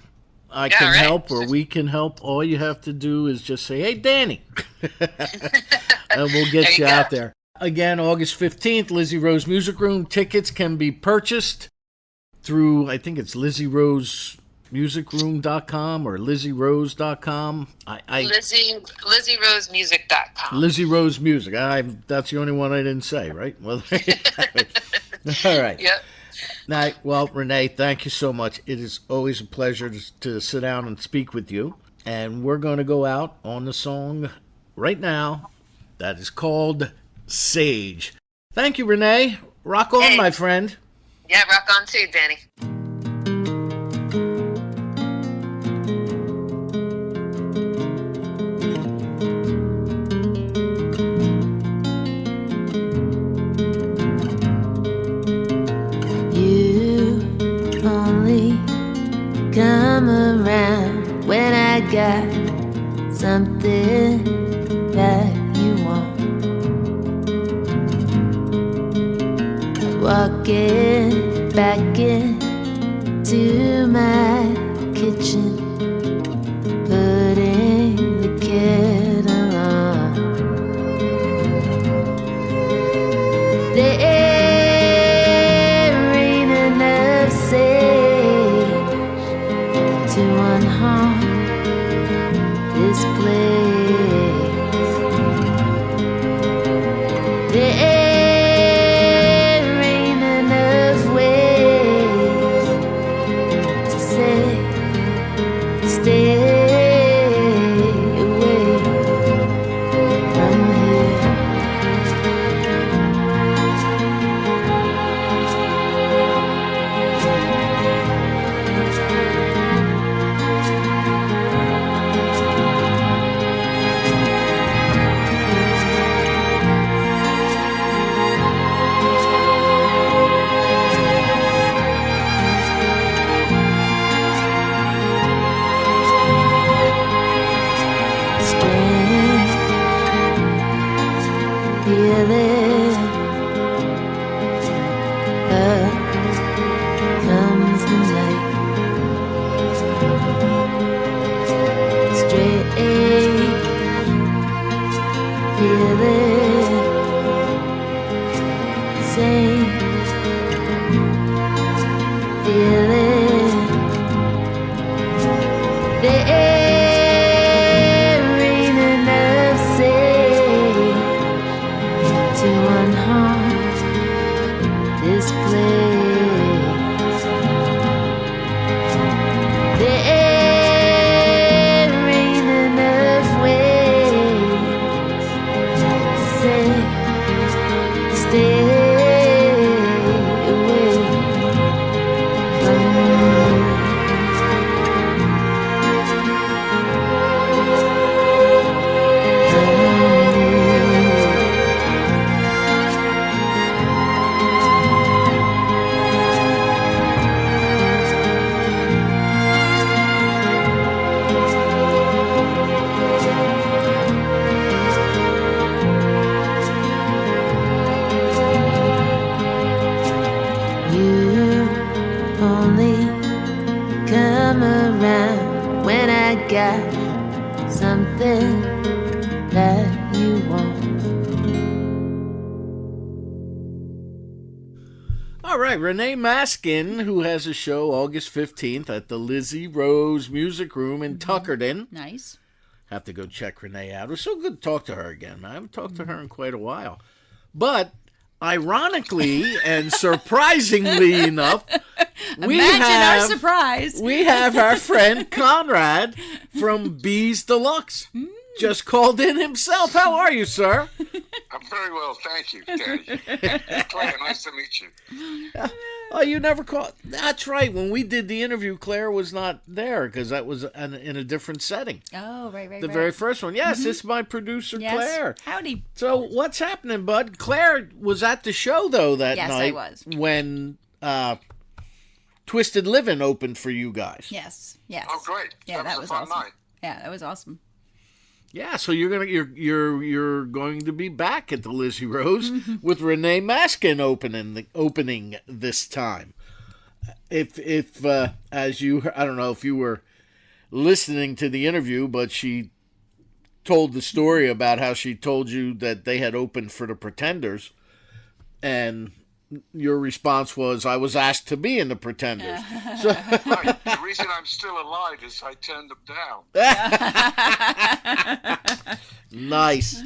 I can help or we can help, all you have to do is just say, "Hey, Danny." And we'll get you out there. Again, August 15th, Lizzie Rose Music Room. Tickets can be purchased through, I think it's Lizzie Rose musicroom.com or lizzierose.com. LizzieRoseMusic.com. Lizzie Rose Music. That's the only one I didn't say, right? Well, all right. Yep. Now, well, Renee, thank you so much. It is always a pleasure to sit down and speak with you. And we're going to go out on the song right now that is called Sage. Thank you, Renee. Rock on, Hey. my friend. Yeah, rock on too, Danny. You only come around when I got something that you want. Walking back into my kitchen, putting the kettle on. There ain't enough sage to unharm this place. There ain't enough ways to say stay away from here. Strange feeling, up comes the night. Strange feeling, same feeling. There ain't enough sage to unharm this place. There ain't enough ways to say stay away from me. You only come around when I got something that you want. All right, Renee Maskin, who has a show August 15th at the Lizzie Rose Music Room in Tuckerton. Nice. Have to go check Renee out. It was so good to talk to her again. I haven't talked to her in quite a while. But ironically and surprisingly enough, Imagine our surprise. we have our friend Conrad from Bees Deluxe. Just called in himself. How are you, sir? I'm very well, thank you, Danny. Claire, nice to meet you. Oh, you never called. That's right. When we did the interview, Claire was not there because that was in a different setting. Oh, right. The very first one. Yes, this is my producer, Yes. Claire. Howdy. So what's happening, bud? Claire was at the show, though, that Yes, night. I was. When Twisted Living opened for you guys. Yes. Oh, great. Yeah, that a was fun awesome. night. Yeah, that was awesome. Yeah, so you're going to be back at the Lizzie Rose with Renee Maskin opening this time. If as you, I don't know if you were listening to the interview, but she told the story about how she told you that they had opened for the Pretenders, and your response was, "I was asked to be in the Pretenders." So, Right. The reason I'm still alive is I turned them down. nice.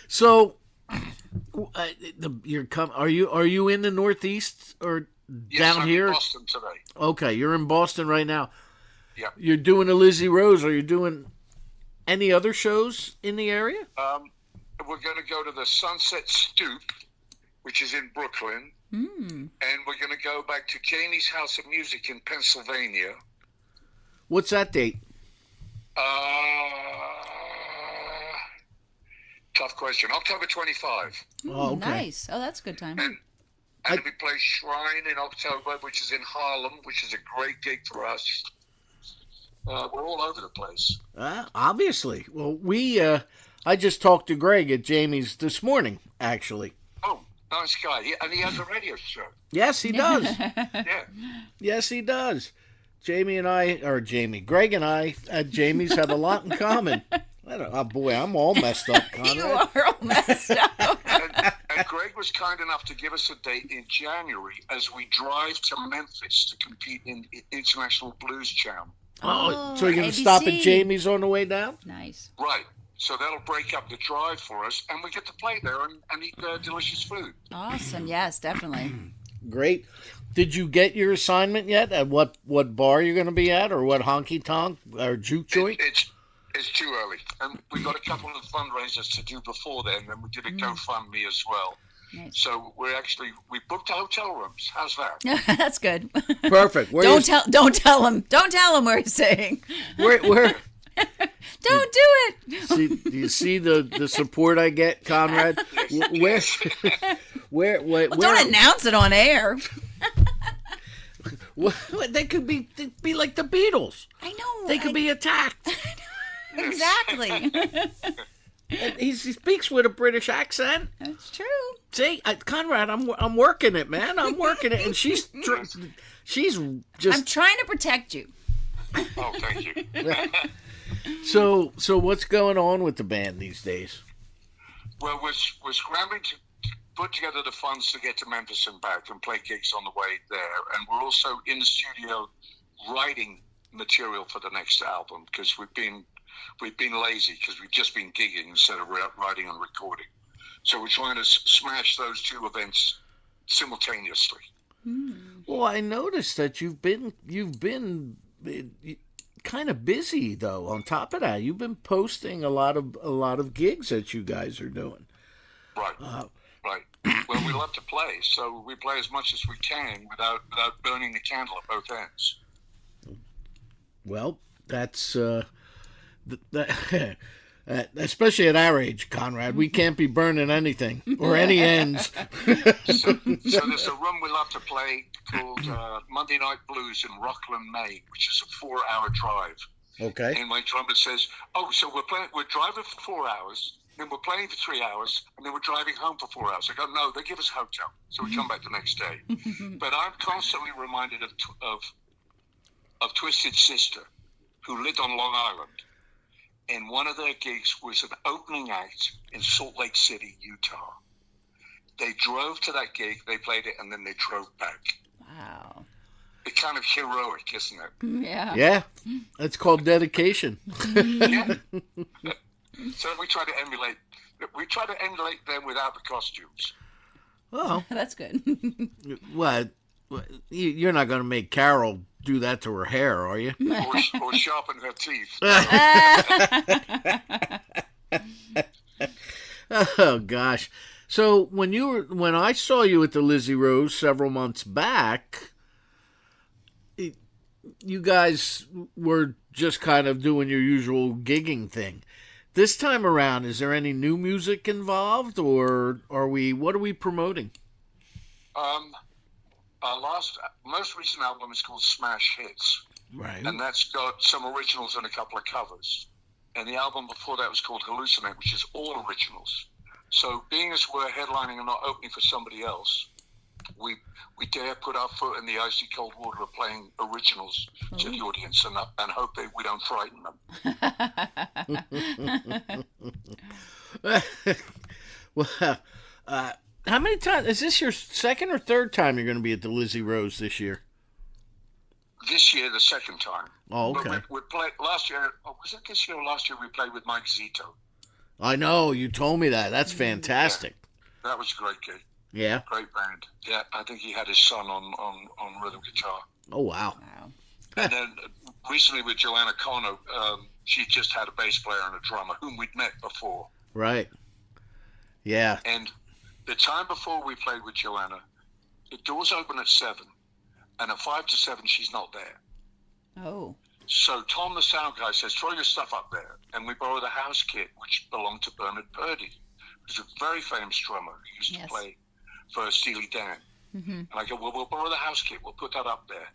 So, are you in the Northeast or Yes, down I'm here? in Boston today. Okay, you're in Boston right now. Yeah. You're doing a Lizzie Rose. Are you doing any other shows in the area? We're going to go to the Sunset Stoop, which is in Brooklyn. And we're going to go back to Jamie's House of Music in Pennsylvania. What's that date? Tough question. October 25. Oh, okay. Nice. Oh, that's a good time. And we play Shrine in October, which is in Harlem, which is a great gig for us. We're all over the place. Obviously. Well, I just talked to Greg at Jamie's this morning, actually. Oh, nice guy. And he has a radio show. Yes, he does. Yeah. Yes, he does. Greg and I at Jamie's have a lot in common. Oh, boy, I'm all messed up, Conrad. You are all messed up. And Greg was kind enough to give us a date in January as we drive to Memphis to compete in International Blues Jam. Oh, so you're going to ABC. stop at Jamie's on the way down? Nice. Right. So that'll break up the drive for us, and we get to play there and eat delicious food. Awesome. Yes, definitely. Great. Did you get your assignment yet? At what bar you're going to be at, or what honky tonk or juke joint? It's too early, and we got a couple of fundraisers to do before then. And we did a GoFundMe as well. Nice. So we booked hotel rooms. How's that? That's good. Perfect. Don't tell him. Don't tell him where he's saying. Where? Don't do it. Do you see the support I get, Conrad? Where? Don't announce it on air. They could be like the Beatles. I know. They could be attacked. Exactly. And he speaks with a British accent. That's true. See, Conrad, I'm working it, man. I'm working it, and she's just. I'm trying to protect you. Oh, thank you. So what's going on with the band these days? Well, we're scrambling to put together the funds to get to Memphis and back and play gigs on the way there, and we're also in the studio writing material for the next album because we've been lazy because we've just been gigging instead of writing and recording. So we're trying to smash those two events simultaneously. Well, I noticed that you've been kind of busy though. On top of that, you've been posting a lot of gigs that you guys are doing. Right. Right. Well, we love to play, so we play as much as we can without burning the candle at both ends. Well, that's especially at our age, Conrad. We can't be burning anything or any ends. So there's a room we love to play called Monday Night Blues in Rockland, Maine, which is a 4-hour drive. Okay. And my drummer says, "Oh, so we're driving for 4 hours, then we're playing for 3 hours, and then we're driving home for 4 hours." I go, "No, they give us a hotel, so we come back the next day." But I'm constantly reminded of Twisted Sister, who lived on Long Island. And one of their gigs was an opening act in Salt Lake City, Utah. They drove to that gig, they played it, and then they drove back. Wow. It's kind of heroic, isn't it? Yeah. Yeah, that's called dedication. Yeah. So we try to emulate them without the costumes. Oh, That's good. what? You're not going to make Carol do that to her hair, are you? Or sharpen her teeth. Oh gosh. So when I saw you at the Lizzie Rose several months back, you guys were just kind of doing your usual gigging thing. This time around, is there any new music involved, or what are we promoting? Our most recent album is called Smash Hits. Right. And that's got some originals and a couple of covers. And the album before that was called Hallucinate, which is all originals. So being as we're headlining and not opening for somebody else, we dare put our foot in the icy cold water of playing originals to the audience and hope that we don't frighten them. Well, how many times is this your second or third time you're going to be at the Lizzie Rose this year? This year, the second time. Oh, okay. But we played last year. Oh, was it this year or last year? We played with Mike Zito. I know, you told me that. That's fantastic. That was a great gig. Yeah. Great band. Yeah, I think he had his son on rhythm guitar. Oh, wow. Wow. And then recently with Joanna Connor, she just had a bass player and a drummer whom we'd met before. Right. Yeah. And the time before we played with Joanna, the doors open at 7, and at 5 to 7 she's not there. Oh. So Tom, the sound guy, says, throw your stuff up there. And we borrow the house kit, which belonged to Bernard Purdie, who's a very famous drummer who used to play for Steely Dan. Mm-hmm. And I go, well, we'll borrow the house kit. We'll put that up there.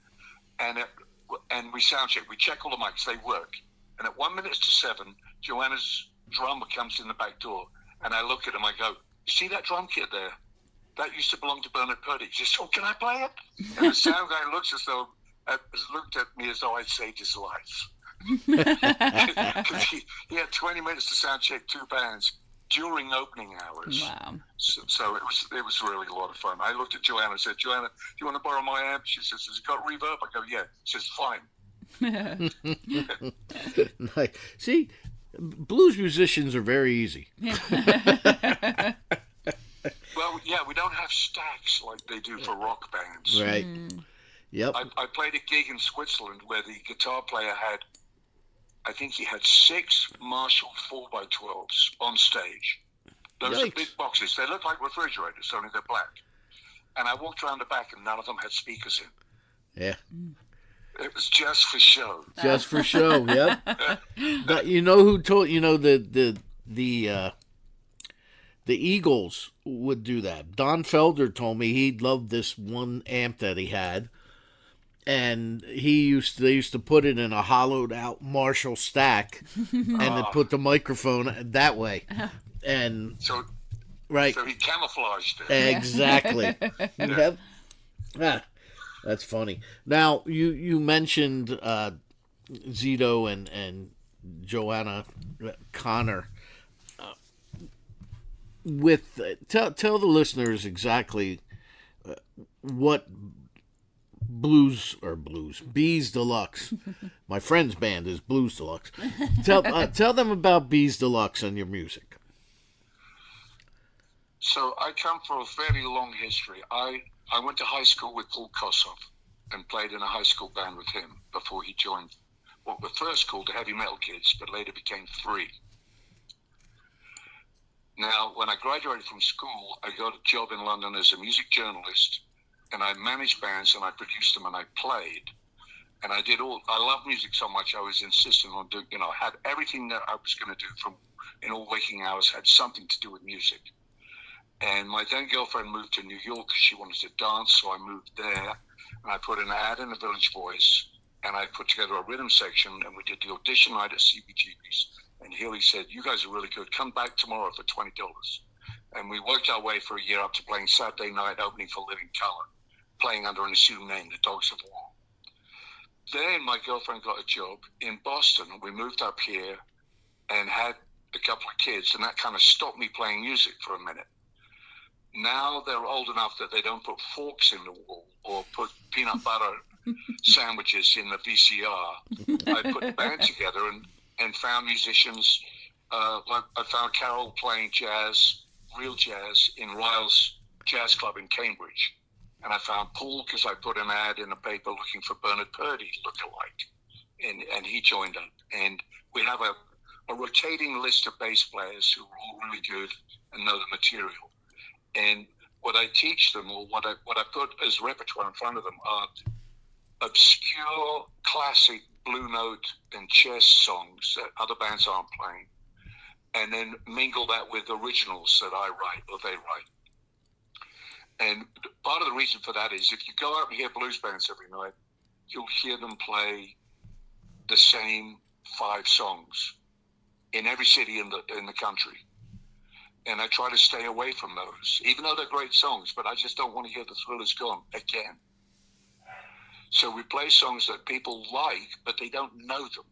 And we sound check. We check all the mics. They work. And at 1 minute to 7, Joanna's drummer comes in the back door. And I look at him. I go, you see that drum kit there? That used to belong to Bernard Purdie. He says, oh, can I play it? And the sound guy looks as though, looked at me as though I'd saved his life. Because he had 20 minutes to sound check 2 bands during opening hours. Wow. So it was really a lot of fun. I looked at Joanna and said, Joanna, do you want to borrow my amp? She says, has it got reverb? I go, yeah. She says, fine. Nice. See, blues musicians are very easy. Well, yeah, we don't have stacks like they do for rock bands. Right. Yep. I played a gig in Switzerland where the guitar player had, I think he had 6 Marshall 4x12s on stage. Those are big boxes. They look like refrigerators, only they're black. And I walked around the back and none of them had speakers in. Yeah. It was just for show. Just for show, yep. But you know who told, the Eagles would do that. Don Felder told me he loved this one amp that he had. And they used to put it in a hollowed out Marshall stack, and then put the microphone that way, and so he camouflaged it. Exactly. Yep. That's funny. Now you mentioned Zito and Joanna Connor. Tell the listeners exactly what Bees Deluxe. My friend's band is Blues Deluxe. Tell them about Bees Deluxe and your music. So I come from a fairly long history. I went to high school with Paul Kossoff and played in a high school band with him before he joined what were first called the Heavy Metal Kids, but later became Three. Now, when I graduated from school, I got a job in London as a music journalist, and I managed bands and I produced them and I played. And I love music so much I was insistent on doing, I had everything that I was going to do from in all waking hours had something to do with music. And my then girlfriend moved to New York because she wanted to dance, so I moved there. And I put an ad in the Village Voice, and I put together a rhythm section, and we did the audition night at CBGB's. And Healy said, you guys are really good. Come back tomorrow for $20. And we worked our way for a year up to playing Saturday night opening for Living Colour, playing under an assumed name, the Dogs of War. Then my girlfriend got a job in Boston. We moved up here and had a couple of kids, and that kind of stopped me playing music for a minute. Now they're old enough that they don't put forks in the wall or put peanut butter sandwiches in the VCR. I put a band together and found musicians. I found Carol playing jazz, real jazz, in Ryle's Jazz Club in Cambridge. And I found Paul because I put an ad in the paper looking for Bernard Purdie lookalike. And he joined up. And we have a rotating list of bass players who are all really good and know the material. And what I teach them, or what I put as repertoire in front of them, are obscure classic blue note and chess songs that other bands aren't playing, and then mingle that with originals that I write or they write. And part of the reason for that is if you go out and hear blues bands every night, you'll hear them play the same 5 songs in every city in the country. And I try to stay away from those, even though they're great songs, but I just don't want to hear the Thriller's Gone again. So we play songs that people like, but they don't know them.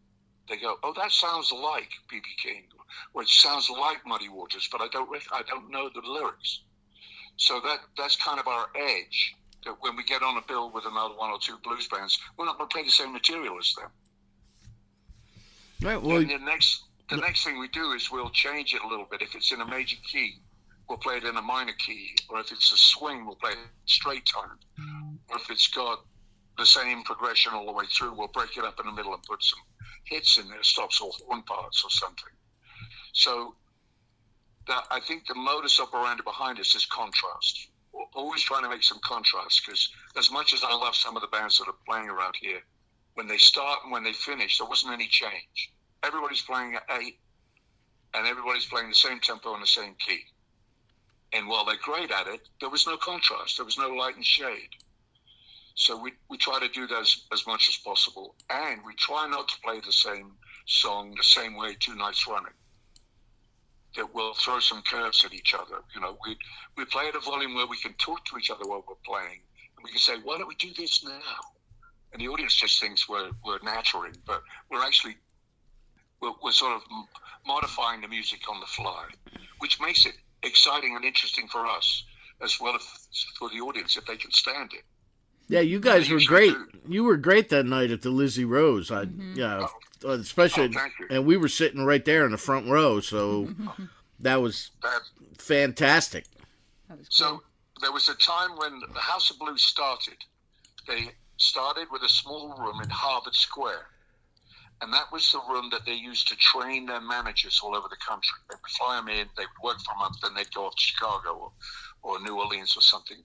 They go, oh, that sounds like B.B. King, or it sounds like Muddy Waters, but I don't know the lyrics. So that's kind of our edge. That when we get on a bill with another one or two blues bands, we're not going to play the same material as them. Right. Well, And the next thing we do is we'll change it a little bit. If it's in a major key, we'll play it in a minor key. Or if it's a swing, we'll play it straight time. Or if it's got the same progression all the way through, we'll break it up in the middle and put some hits in there, stops or horn parts or something. So I think the modus operandi behind us is contrast. We're always trying to make some contrast, because as much as I love some of the bands that are playing around here, when they start and when they finish, there wasn't any change. Everybody's playing at 8, and everybody's playing the same tempo and the same key. And while they're great at it, there was no contrast. There was no light and shade. So we try to do that as much as possible. And we try not to play the same song the same way 2 nights running. That we'll throw some curves at each other. You know, we play at a volume where we can talk to each other while we're playing. And we can say, why don't we do this now? And the audience just thinks we're nattering, but we're sort of modifying the music on the fly, which makes it exciting and interesting for us, as well as for the audience if they can stand it. yeah, you guys were great. You were great that night at the Lizzie Rose. Especially, thank you. and we were sitting right there in the front row, so that was fantastic. So there was a time when the House of Blues started. They started with a small room in Harvard Square. And that was the room that they used to train their managers all over the country. They would fly them in, they would work for a month, then they'd go off to Chicago or New Orleans or something.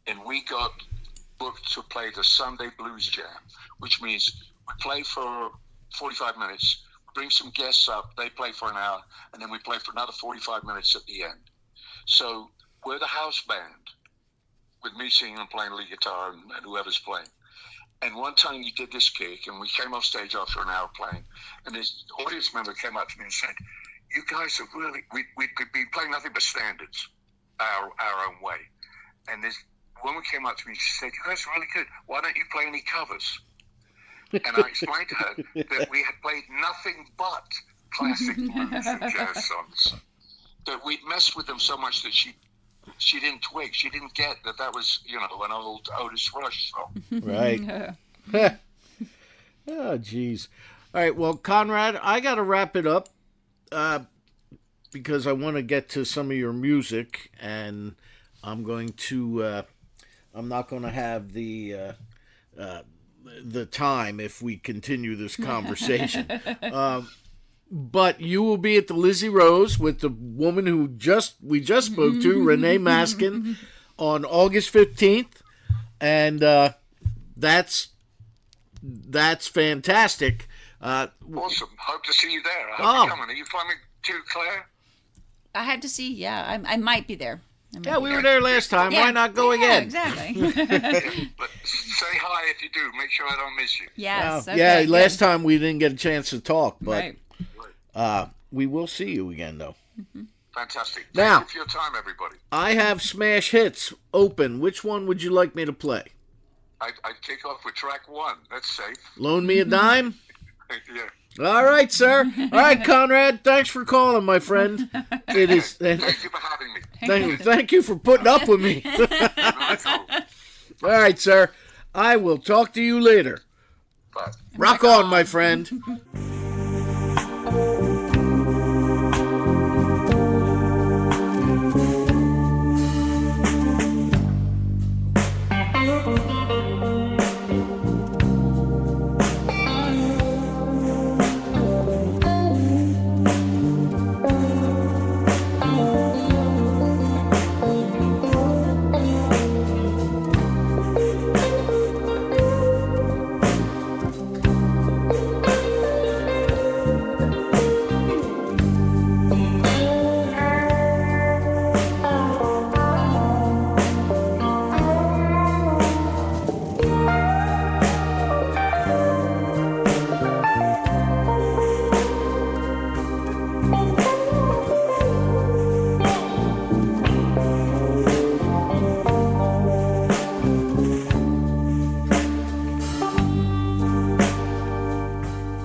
And we got booked to play the Sunday Blues Jam, which means we play for 45 minutes, bring some guests up, they play for an hour, and then we play for another 45 minutes at the end. So we're the house band, with me singing and playing lead guitar and whoever's playing. And one time we did this gig, and we came off stage after an hour playing, and this audience member came up to me and said, you guys are really, we'd been playing nothing but standards, our own way. And this woman came up to me and she said, you guys are really good. Why don't you play any covers? And I explained to her that we had played nothing but classic blues and jazz songs. That we'd messed with them so much that she didn't twig. She didn't get that was, an old Otis Rush song. Right. Oh, geez. All right, well, Conrad, I got to wrap it up because I want to get to some of your music, and I'm not going to have the time if we continue this conversation. But you will be at the Lizzie Rose with the woman who we just spoke to, Renee Maskin, on August 15th. And that's fantastic. Awesome. Hope to see you there. I hope you're coming. Are you coming too, Claire? I had to see. Yeah, I might be there. Yeah, we were there last time. Yeah. Why not go again? Exactly. But say hi if you do. Make sure I don't miss you. Yes. Yeah, Okay, last good. time we didn't get a chance to talk, but Right. we will see you again, though. Fantastic. Now- Thank you for your time, everybody. I have Smash Hits open. Which one would you like me to play? I'd kick off with track 1. That's safe. Loan Me a Dime? Yeah. All right, sir. All right, Conrad. Thanks for calling, my friend. It is. Thank you for having me. Thank you for putting up with me. That's cool. All right, sir. I will talk to you later. Bye. Rock on, my friend.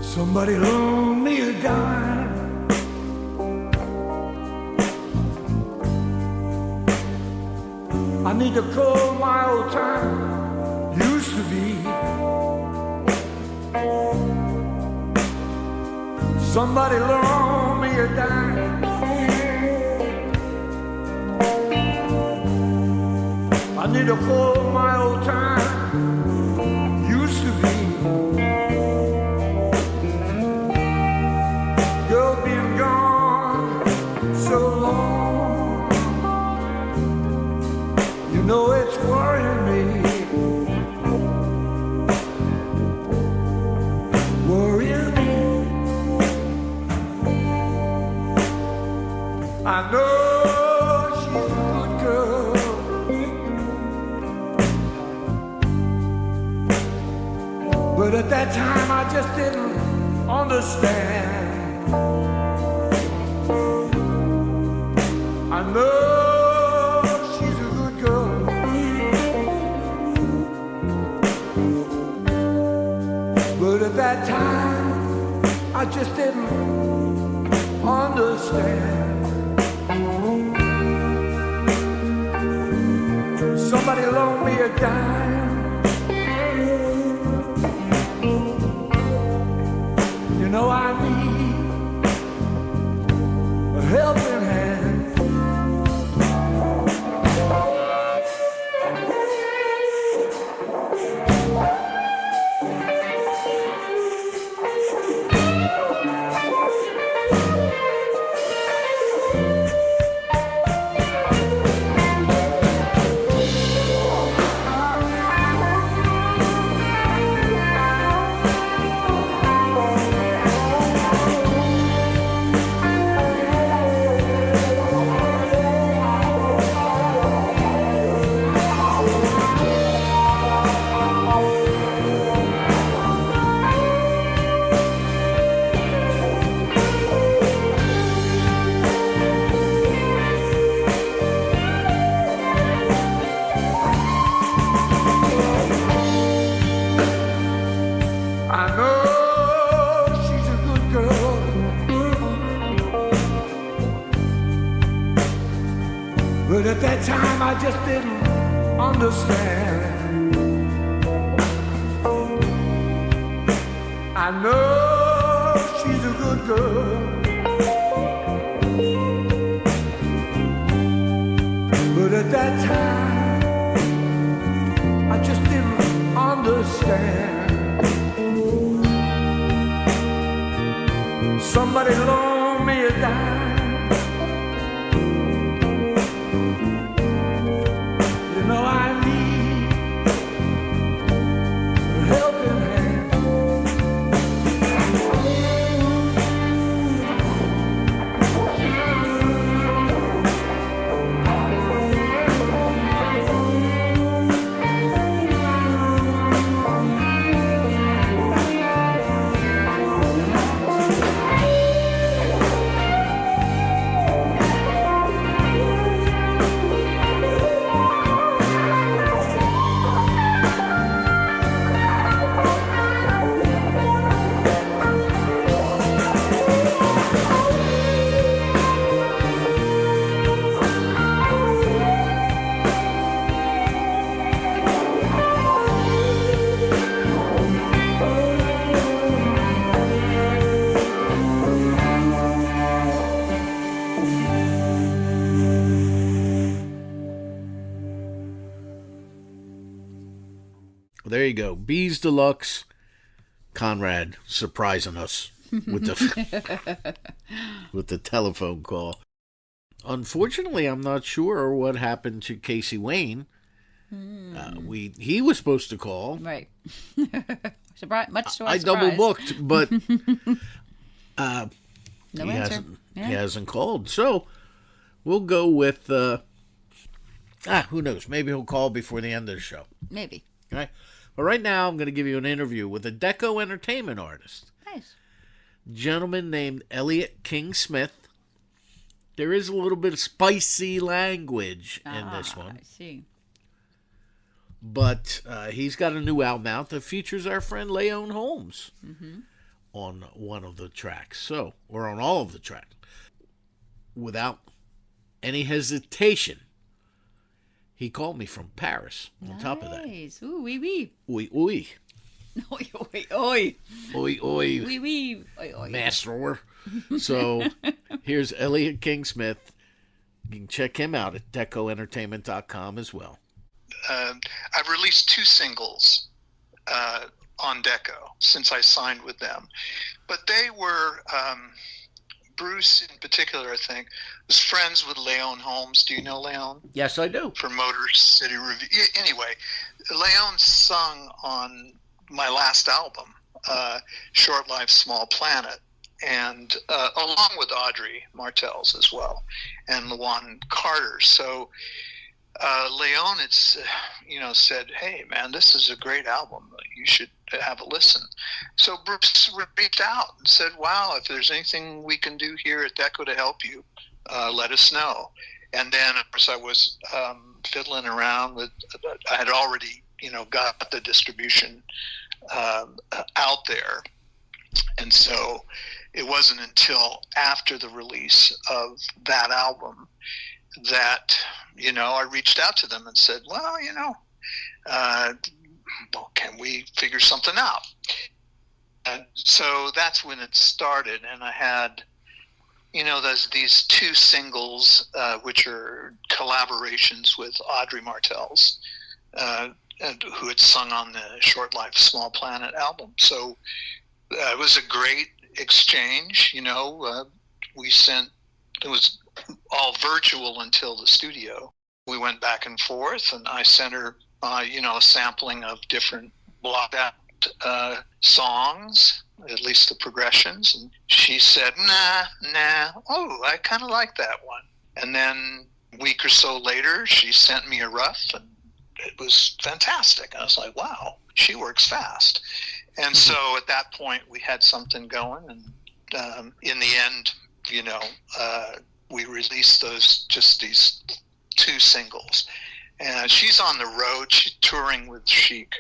Somebody loan me a dime. need to call my old time used to be. Somebody loan me a dime. I need to call my old time used to be. Girl been gone so long, you know it's worrying me, worrying me. I know she's a good girl, but at that time I just didn't understand. I know she's a good girl, but at that time I just didn't understand. Somebody loan me a dime. You know I need a helping hand. I know she's a good girl, but at that time I just didn't understand. I know she's a good girl, but at that time I just didn't understand. Somebody loan me a dime. You know I need a helping hand. There you go. Bees Deluxe. Conrad surprising us with the with the telephone call. Unfortunately, I'm not sure what happened to Casey Wayne. He was supposed to call. Right. Surprise, much to our I surprise. double booked, but No he answer. hasn't called. So we'll go with who knows? Maybe he'll call before the end of the show. Maybe. All right. But right now, I'm going to give you an interview with a Deco Entertainment artist. Nice. Gentleman named Elliot King Smith. There is a little bit of spicy language in this one. I see. But he's got a new album out that features our friend Leon Holmes on one of the tracks. Or on all of the tracks. Without any hesitation, he called me from Paris. On top of that, Nice. Ooh, wee wee. oi oi, Oi, oi, oi. oi oi, Wee wee. Oi, oi. master. So here's Elliot King Smith. You can check him out at decoentertainment.com as well. I've released 2 singles on Deco since I signed with them, but they were Bruce in particular, I think, was friends with Leon Holmes. Do you know Leon? Yes, I do. For Motor City Review. Anyway, Leon sung on my last album, Short Life, Small Planet, and along with Audrey Martels as well, and Luan Carter. So Leon had, said, "Hey, man, this is a great album. You should have a listen." So Bruce reached out and said, "Wow, if there's anything we can do here at Deco to help you, let us know." And then, of course, I was fiddling around with. I had already, got the distribution out there, and so it wasn't until after the release of that album that I reached out to them and said, "Well, can we figure something out?" And so that's when it started, and I had, there's these 2 singles which are collaborations with Audrey Martels, who had sung on the Short Life, Small Planet album. So it was a great exchange. We sent. It was all virtual until the studio. We went back and forth, and I sent her, a sampling of different blocked out songs, at least the progressions, and she said, nah, oh, I kind of like that one. And then a week or so later, she sent me a rough, and it was fantastic. I was like, wow, she works fast. And so at that point, we had something going, and in the end, we released these 2 singles. And she's on the road. She's touring with Chic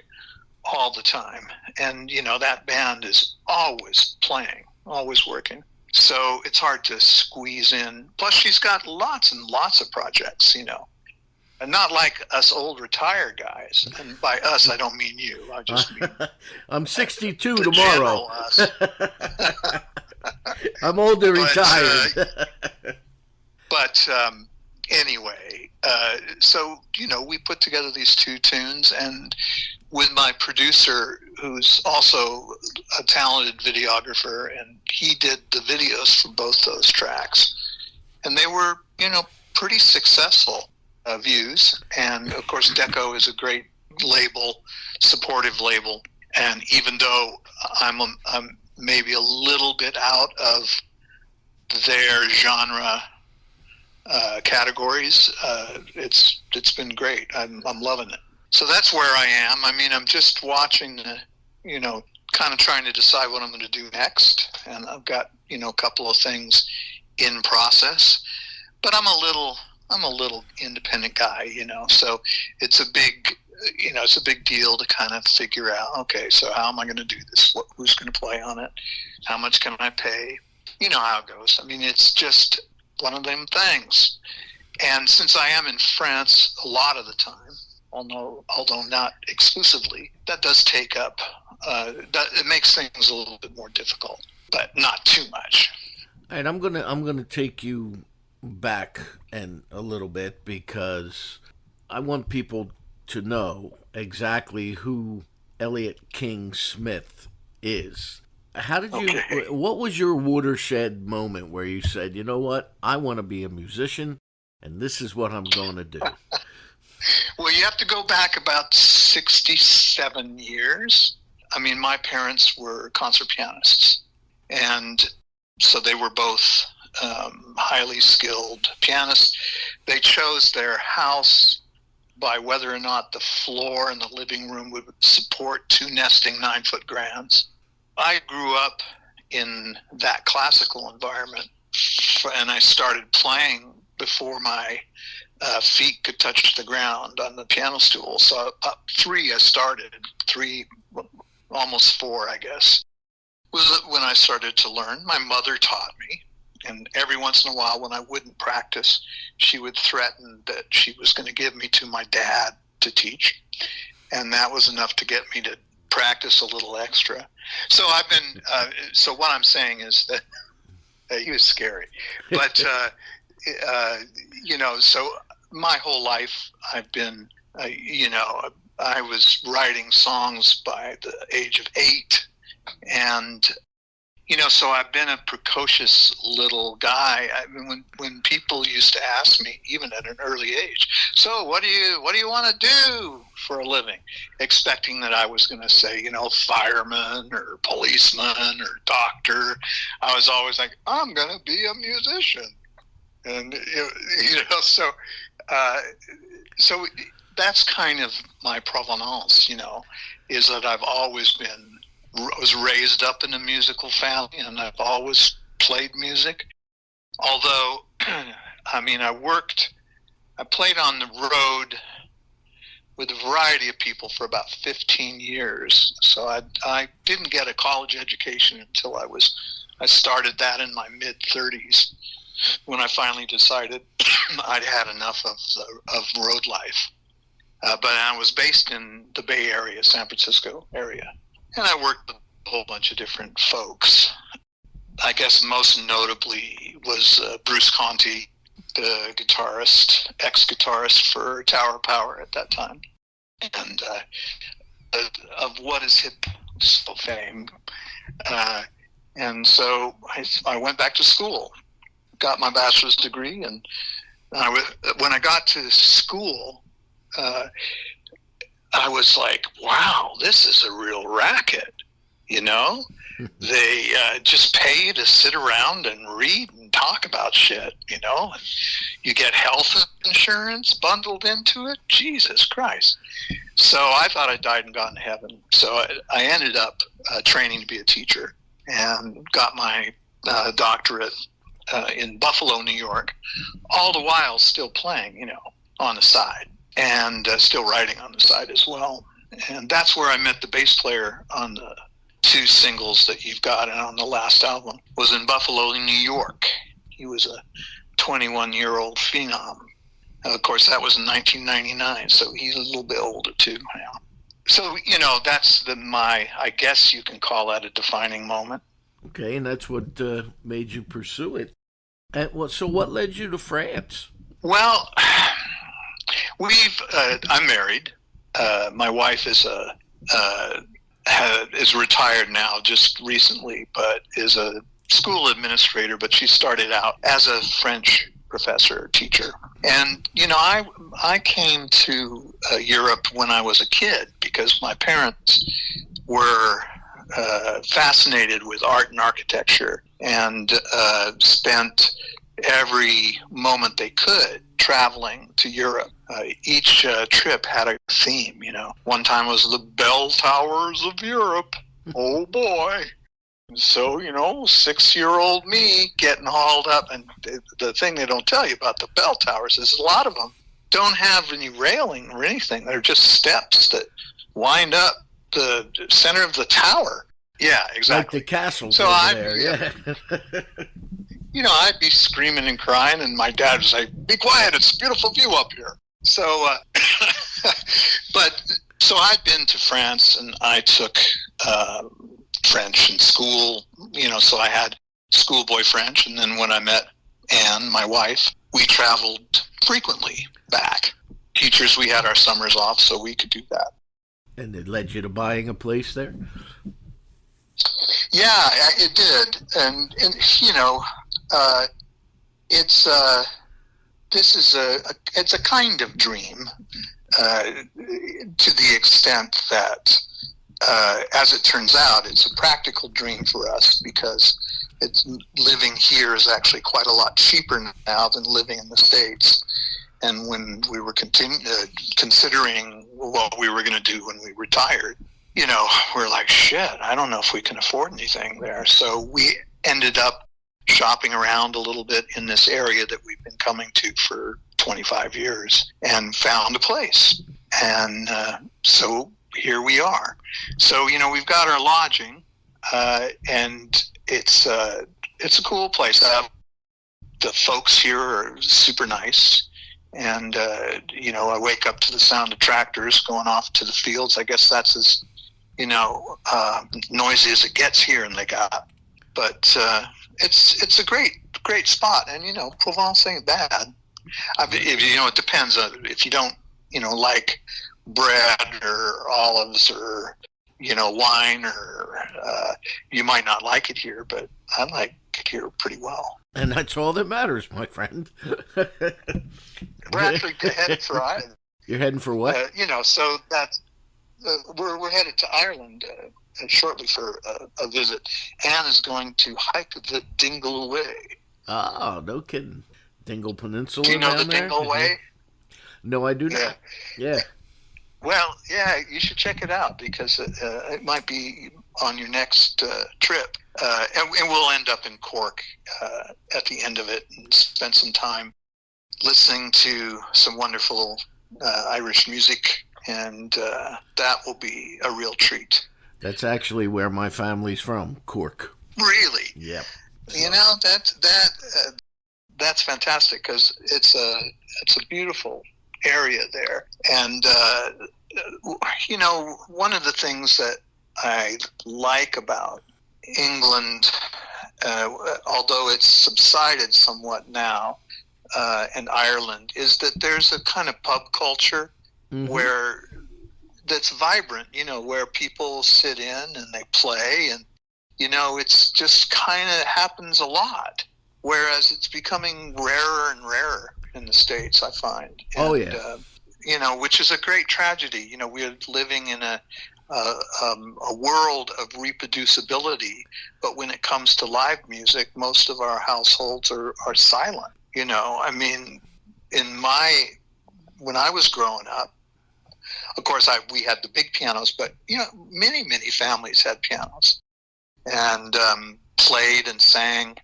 all the time. And, that band is always playing, always working. So it's hard to squeeze in. Plus, she's got lots and lots of projects, And not like us old retired guys. And by us, I don't mean you. I just mean... I'm 62 tomorrow. Us. I'm old and retired. But anyway, so, we put together these 2 tunes, and with my producer, who's also a talented videographer, and he did the videos for both those tracks. And they were, pretty successful views. And, of course, Deco is a great label, supportive label. And even though I'm maybe a little bit out of their genre categories, it's been great. I'm loving it. So that's where I am. I mean, I'm just watching, kind of trying to decide what I'm going to do next. And I've got, a couple of things in process, but I'm a little independent guy, so it's a big deal to kind of figure out, okay, so how am I going to do this? Who's going to play on it? How much can I pay? You know how it goes. I mean, it's just one of them things. And since I am in France a lot of the time, although not exclusively, that does take up, it makes things a little bit more difficult, but not too much. And I'm gonna take you back and a little bit, because I want people to know exactly who Elliot King Smith is. How did you, what was your watershed moment where you said, you know what, I want to be a musician and this is what I'm going to do? Well, you have to go back about 67 years. I mean, my parents were concert pianists, and so they were both highly skilled pianists. They chose their house by whether or not the floor in the living room would support 2 nesting 9-foot grands. I grew up in that classical environment, and I started playing before my feet could touch the ground on the piano stool. So up 3, I started 3, almost 4, I guess, was when I started to learn. My mother taught me, And every once in a while, when I wouldn't practice, she would threaten that she was going to give me to my dad to teach. And that was enough to get me to practice a little extra. So I've been, so what I'm saying is that he was scary. But, so my whole life I've been, I was writing songs by the age of 8. And, so I've been a precocious little guy. I mean, when people used to ask me, even at an early age, so what do you want to do for a living? Expecting that I was going to say, fireman or policeman or doctor. I was always like, I'm going to be a musician. And, so that's kind of my provenance, is that I've always was raised up in a musical family, and I've always played music. Although, I played on the road with a variety of people for about 15 years. So I didn't get a college education until I started that in my mid-30s, when I finally decided I'd had enough of road life. But I was based in the Bay Area, San Francisco area. And I worked with a whole bunch of different folks. I guess most notably was Bruce Conti, the guitarist, ex-guitarist for Tower of Power at that time. And of what is hip fame. And so I went back to school, got my bachelor's degree, and when I got to school, I was like, wow, this is a real racket, They just pay you to sit around and read and talk about shit, You get health insurance bundled into it. Jesus Christ. So I thought I died and gone to heaven. So I ended up training to be a teacher and got my doctorate in Buffalo, New York, all the while still playing, on the side. And still writing on the side as well. And that's where I met the bass player on the 2 singles that you've got and on the last album, was in Buffalo, New York. He was a 21-year-old phenom. And of course, that was in 1999, so he's a little bit older too now. So, that's I guess you can call that a defining moment. Okay, and that's what made you pursue it. And so what led you to France? Well, I'm married. My wife is retired now, just recently, but is a school administrator. But she started out as a French professor, teacher. And I came to Europe when I was a kid because my parents were fascinated with art and architecture, and spent every moment they could traveling to Europe. Each trip had a theme, One time was the bell towers of Europe. Oh boy. So, 6-year-old me getting hauled up. And the thing they don't tell you about the bell towers is a lot of them don't have any railing or anything. They're just steps that wind up the center of the tower. Yeah, exactly. Like the castles so over there, yeah. I'd be screaming and crying, and my dad would say, "Be quiet, it's a beautiful view up here." So, so I'd been to France, and I took French in school, so I had schoolboy French. And then when I met Anne, my wife, we traveled frequently back. Teachers, we had our summers off, so we could do that. And it led you to buying a place there? Yeah, it did. And it's a kind of dream, to the extent that, as it turns out, it's a practical dream for us, because living here is actually quite a lot cheaper now than living in the States. And when we were considering what we were going to do when we retired, we're like, shit, I don't know if we can afford anything there. So we ended up shopping around a little bit in this area that we've been coming to for 25 years and found a place. And so here we are. So, we've got our lodging, and it's a cool place. the folks here are super nice. And, I wake up to the sound of tractors going off to the fields. I guess that's as, noisy as it gets here in Legat. But it's a great spot. And, Provence ain't bad. It depends on if you don't, like bread or olives or, wine, or you might not like it here, but I like it here pretty well. And that's all that matters, my friend. We're actually headed for Ireland. You're heading for what? So that's we're headed to Ireland shortly for a visit. Anne is going to hike the Dingle Way. Oh, no kidding. Dingle Peninsula. Do you know down the there? Dingle Way? No, I do not. Yeah. Well, yeah, you should check it out because it might be on your next trip. And we'll end up in Cork at the end of it and spend some time listening to some wonderful Irish music, and that will be a real treat. That's actually where my family's from, Cork. Really? Yep. That's fantastic because it's a beautiful area there, and one of the things that I like about England, although it's subsided somewhat now, and Ireland, is that there's a kind of pub culture where that's vibrant, where people sit in and they play, and it's just kind of happens a lot, whereas it's becoming rarer and rarer in the States, I find. Which is a great tragedy. We're living in a world of reproducibility, but when it comes to live music, most of our households are silent. When I was growing up, of course, we had the big pianos, but many families had pianos and played and sang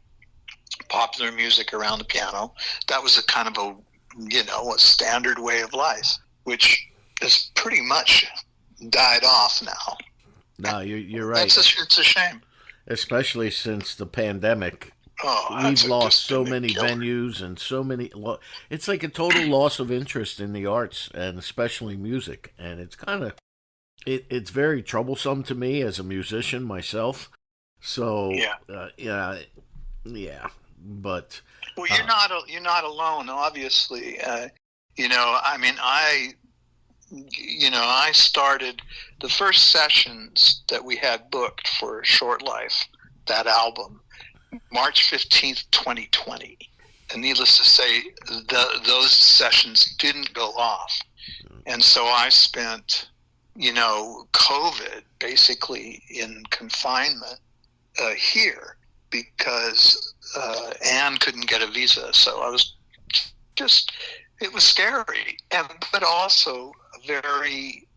popular music around the piano. That was a kind of a standard way of life, which is pretty much died off now. No, you're right. It's a shame. Especially since the pandemic. Oh, we've lost so many venues and so many. It's like a total loss of interest in the arts and especially music. And it's kind of, it's very troublesome to me as a musician myself. So, yeah. But well, you're not alone, obviously. I started the first sessions that we had booked for Short Life, that album, March 15th, 2020. And needless to say, those sessions didn't go off. And so I spent, COVID basically in confinement here because Anne couldn't get a visa. So I was it was scary, but also very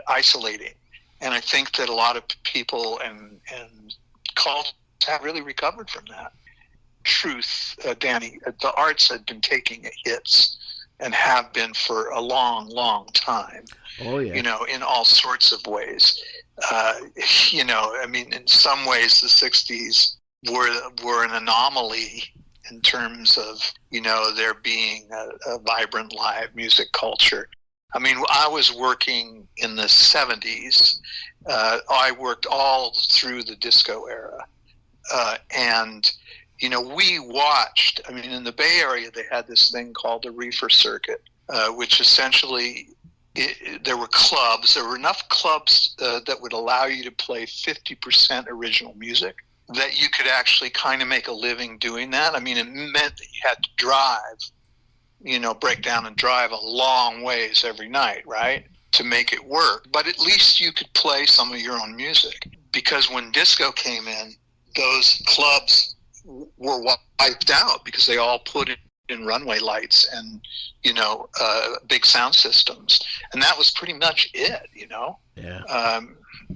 isolating. And I think that a lot of people and cultures have really recovered from that. Truth, Danny, the arts had been taking hits and have been for a long, long time. Oh, yeah. In all sorts of ways. In some ways the 60s were an anomaly in terms of, there being a vibrant live music culture. I was working in the 70s. I worked all through the disco era. And, we watched, in the Bay Area, they had this thing called the reefer circuit, which essentially, there were clubs. There were enough clubs that would allow you to play 50% original music, that you could actually kind of make a living doing that. It meant that you had to drive, break down and drive a long ways every night, right, to make it work. But at least you could play some of your own music. Because when disco came in, those clubs were wiped out because they all put in runway lights and, big sound systems. And that was pretty much it, Yeah.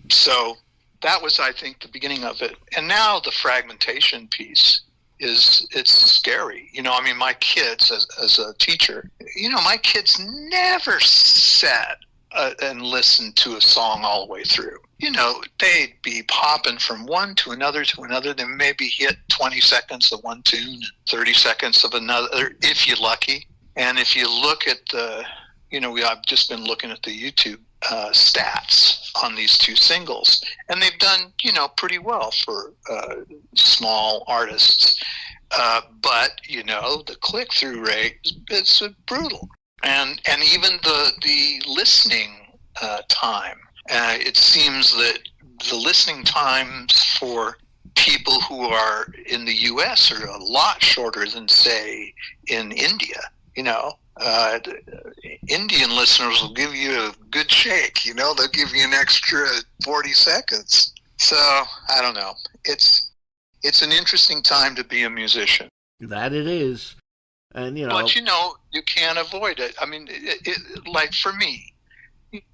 So that was, I think, the beginning of it. And now the fragmentation piece it's scary. My kids, as a teacher, my kids never sat and listened to a song all the way through. they'd be popping from one to another to another. They maybe hit 20 seconds of one tune, 30 seconds of another, if you're lucky. And if you look at I've just been looking at the YouTube stats on these two singles, and they've done, pretty well for small artists. But, the click-through rate, it's brutal. And even the listening time, it seems that the listening times for people who are in the U.S. are a lot shorter than, say, in India. Indian listeners will give you a good shake. They'll give you an extra 40 seconds. So I don't know. It's an interesting time to be a musician. That it is. And, But, you can't avoid it. I mean, like for me,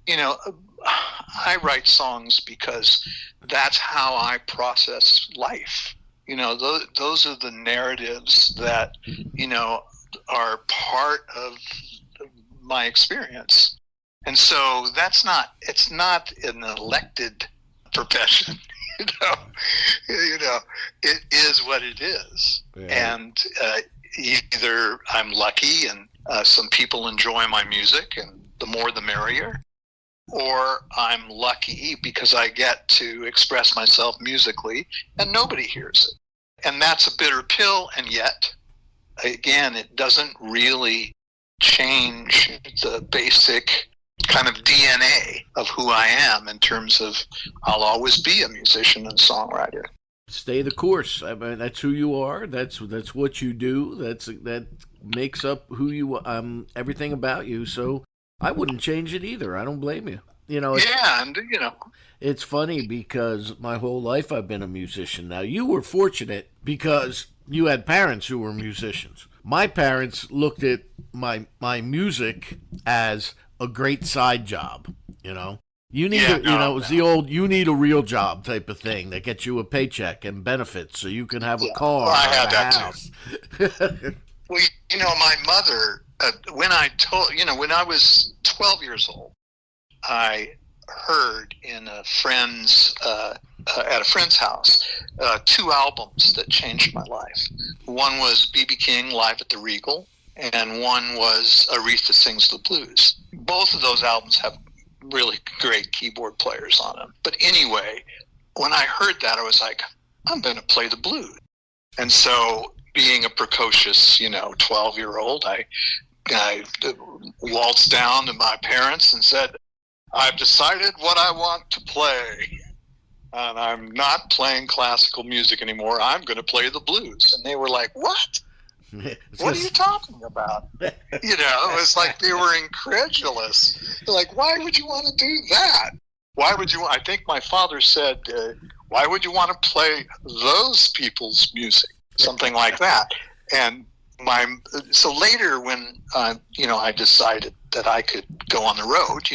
I write songs because that's how I process life. Those are the narratives that, are part of my experience. And so it's not an elected profession. It is what it is. Yeah. And either I'm lucky and some people enjoy my music, and the more the merrier, or I'm lucky because I get to express myself musically and nobody hears it. And that's a bitter pill, and yet, again, it doesn't really change the basic kind of DNA of who I am in terms of I'll always be a musician and songwriter. Stay the course. I mean, that's who you are. That's what you do. That makes up who you everything about you. So I wouldn't change it either. I don't blame you. It's funny because my whole life I've been a musician. Now, you were fortunate because you had parents who were musicians. My parents looked at my music as a great side job, You need it was the old you need a real job type of thing that gets you a paycheck and benefits so you can have a car or a house. Well, my mother, when I was 12 years old, I heard in at a friend's house, two albums that changed my life. One was B.B. King Live at the Regal, and one was Aretha Sings the Blues. Both of those albums have really great keyboard players on them. But anyway, when I heard that, I was like, I'm going to play the blues. And so, being a precocious, 12-year-old, I waltzed down to my parents and said, I've decided what I want to play. And I'm not playing classical music anymore. I'm going to play the blues. And they were like, what? What are you talking about? It was like they were incredulous. They're like, why would you want to do that? I think my father said, why would you want to play those people's music? Something like that. And so later when, I decided that I could go on the road,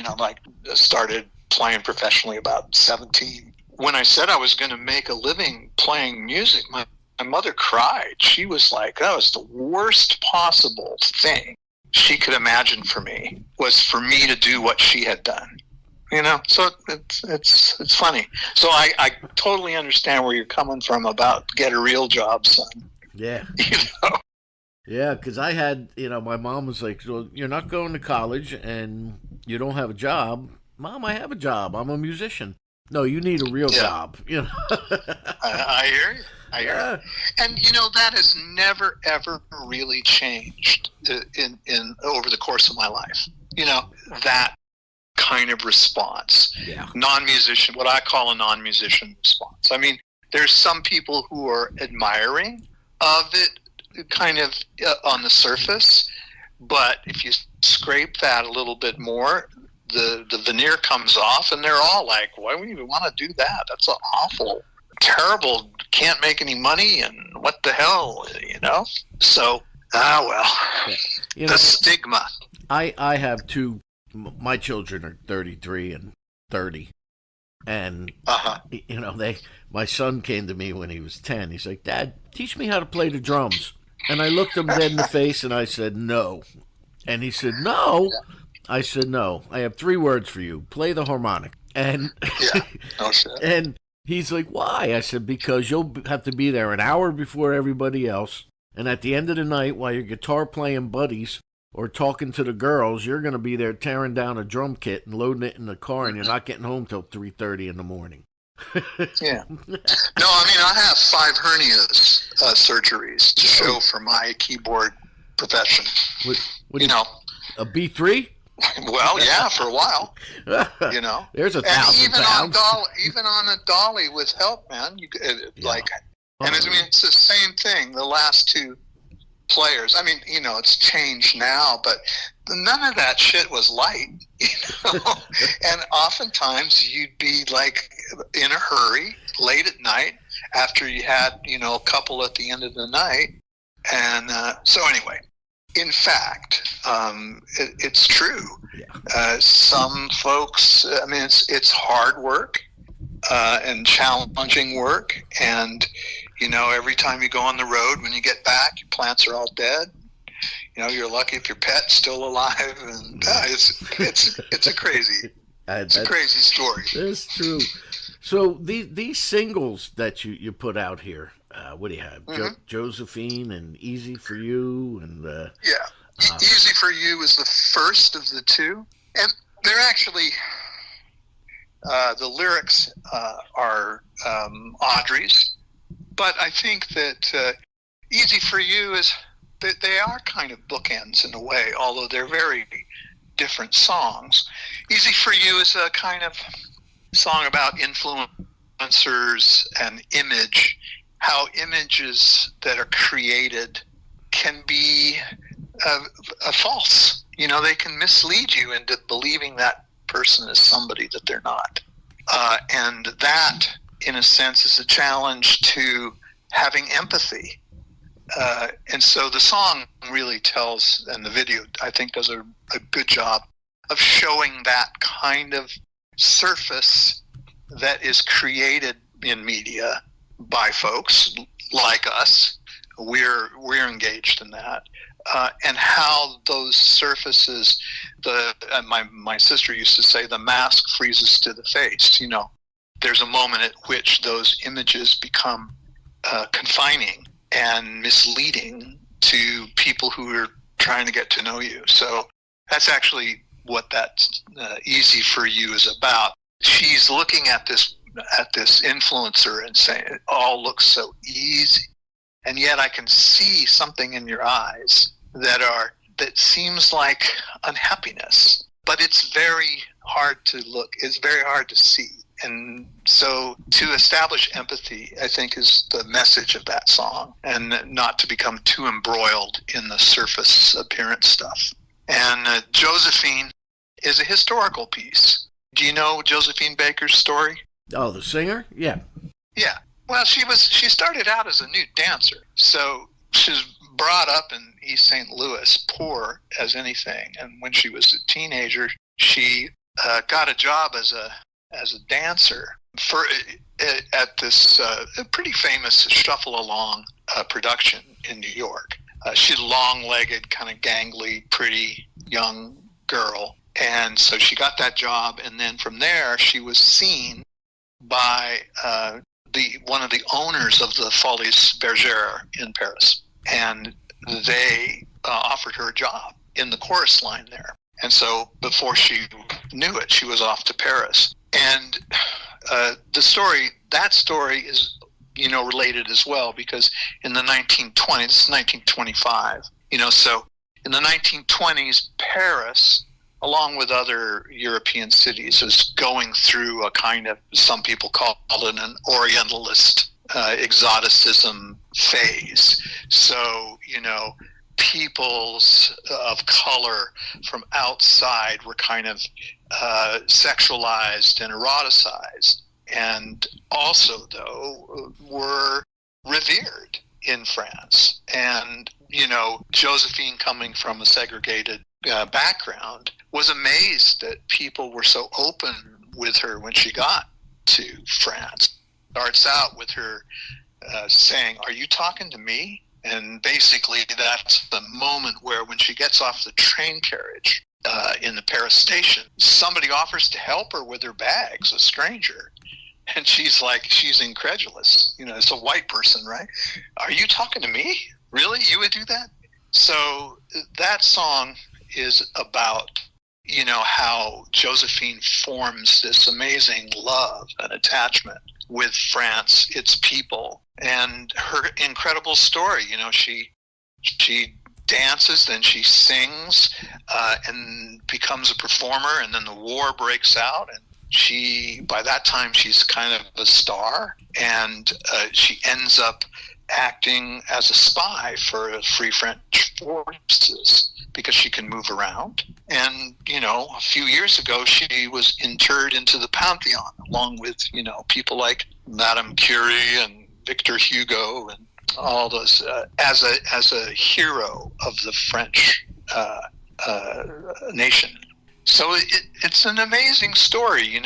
started playing professionally about 17. When I said I was going to make a living playing music, my mother cried. She was like, that was the worst possible thing she could imagine for me, was for me to do what she had done. So it's funny. So I totally understand where you're coming from about get a real job, son. Yeah. Yeah, because I had, my mom was like, well, you're not going to college and you don't have a job. Mom, I have a job. I'm a musician. No, you need a real job. I hear you. And that has never ever really changed in over the course of my life. That kind of response. Yeah. Non-musician, what I call a non-musician response. I mean, there's some people who are admiring of it kind of on the surface, but if you scrape that a little bit more, the veneer comes off and they're all like, why would you even want to do that? That's awful, terrible, can't make any money, and what the hell, So, the stigma. I have two, my children are 33 and 30. And, my son came to me when he was 10. He's like, Dad, teach me how to play the drums. And I looked him dead in the face and I said, no. And he said, no. I said, no. I have 3 words for you. Play the harmonic. And Yeah. No shit. and he's like, why? I said, because you'll have to be there an hour before everybody else. And at the end of the night, while your guitar playing buddies or talking to the girls, you're going to be there tearing down a drum kit and loading it in the car, and you're not getting home till 3:30 in the morning. Yeah. No, I mean, I have 5 hernias surgeries to show for my keyboard profession. What a B3? Well, yeah, for a while. There's 1,000 pounds. Even on a dolly with help, man. And I mean, it's the same thing. The last 2 players. I mean, it's changed now, but none of that shit was light. And oftentimes you'd be like in a hurry late at night after you had a couple at the end of the night. And so anyway, in fact, it's true. Some folks, I mean, it's hard work and challenging work, and every time you go on the road, when you get back, your plants are all dead. You're lucky if your pet's still alive, and it's a crazy story. That's true. So these singles that you put out here, what do you have? Mm-hmm. Josephine and Easy for You, and Easy for You is the first of the 2, and they're actually the lyrics are Audrey's, but I think that Easy for You is that they are kind of bookends in a way, although they're very different songs. Easy for You is a kind of song about influencers and image, how images that are created can be false. They can mislead you into believing that person is somebody that they're not. And that, in a sense, is a challenge to having empathy. And so the song really tells, and the video, I think, does a good job of showing that kind of surface that is created in media by folks like us. We're engaged in that. And how those surfaces, my sister used to say, the mask freezes to the face. There's a moment at which those images become confining and misleading to people who are trying to get to know you. So that's actually what that Easy for You is about. She's looking at this influencer and saying, it all looks so easy. And yet I can see something in your eyes that seems like unhappiness, but it's very hard to look. It's very hard to see. And so to establish empathy, I think, is the message of that song, and not to become too embroiled in the surface appearance stuff. And Josephine is a historical piece. Do you know Josephine Baker's story? Oh, the singer? Yeah. Yeah. Well, she started out as a nude dancer. So she was brought up in East St. Louis, poor as anything. And when she was a teenager, she got a job as a dancer at this pretty famous Shuffle Along production in New York. She's a long-legged, kind of gangly, pretty young girl. And so she got that job, and then from there she was seen by one of the owners of the Folies Bergère in Paris. And they offered her a job in the chorus line there. And so before she knew it, she was off to Paris. And that story is, related as well, because in the 1920s, 1925, so in the 1920s, Paris, along with other European cities, is going through a kind of, some people call it an Orientalist exoticism phase. So, peoples of color from outside were kind of sexualized and eroticized, and also, though, were revered in France. And, Josephine, coming from a segregated background, was amazed that people were so open with her when she got to France. Starts out with her saying, "Are you talking to me?" And basically that's the moment where, when she gets off the train carriage, in the Paris station. Somebody offers to help her with her bags, a stranger. And she's incredulous. It's a white person, right? Are you talking to me? Really? You would do that? So that song is about, how Josephine forms this amazing love and attachment with France, its people, and her incredible story. She dances, then she sings, and becomes a performer, and then the war breaks out, and by that time she's kind of a star, and she ends up acting as a spy for Free French forces because she can move around. And a few years ago she was interred into the Pantheon along with people like Madame Curie and Victor Hugo and all those as a hero of the French nation. So it's an amazing story,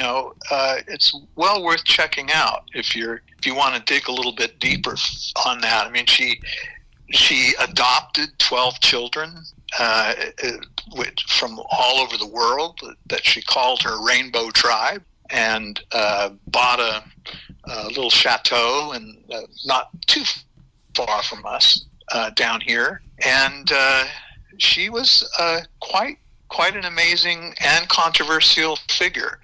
it's well worth checking out if you want to dig a little bit deeper on that. I mean, she adopted 12 children from all over the world that she called her Rainbow Tribe, and bought a little chateau and not too far from us down here, and she was quite an amazing and controversial figure.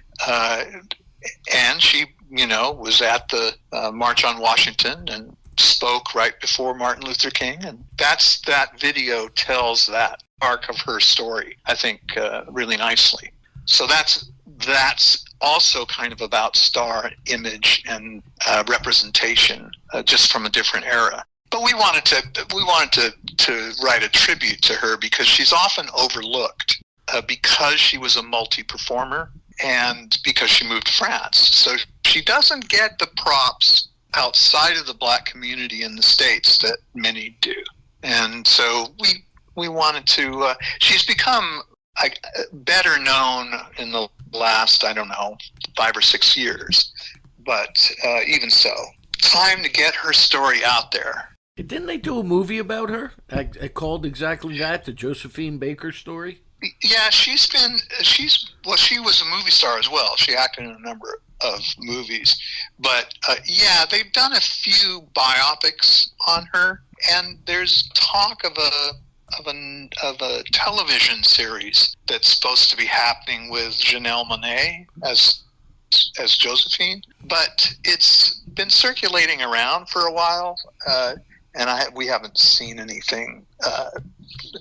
And she, was at the March on Washington and spoke right before Martin Luther King. And that video tells that arc of her story, I think, really nicely. So that's also kind of about star image and representation, just from a different era. But we wanted to write a tribute to her because she's often overlooked. Because she was a multi-performer and because she moved to France. So she doesn't get the props outside of the Black community in the States that many do. And so we wanted to, she's become better known in the last, 5 or 6 years. But even so, time to get her story out there. Didn't they do a movie about her? Called exactly that, the Josephine Baker story? Yeah, she was a movie star as well. She acted in a number of movies, but they've done a few biopics on her, and there's talk of a television series that's supposed to be happening with Janelle Monáe as Josephine, but it's been circulating around for a while, and we haven't seen anything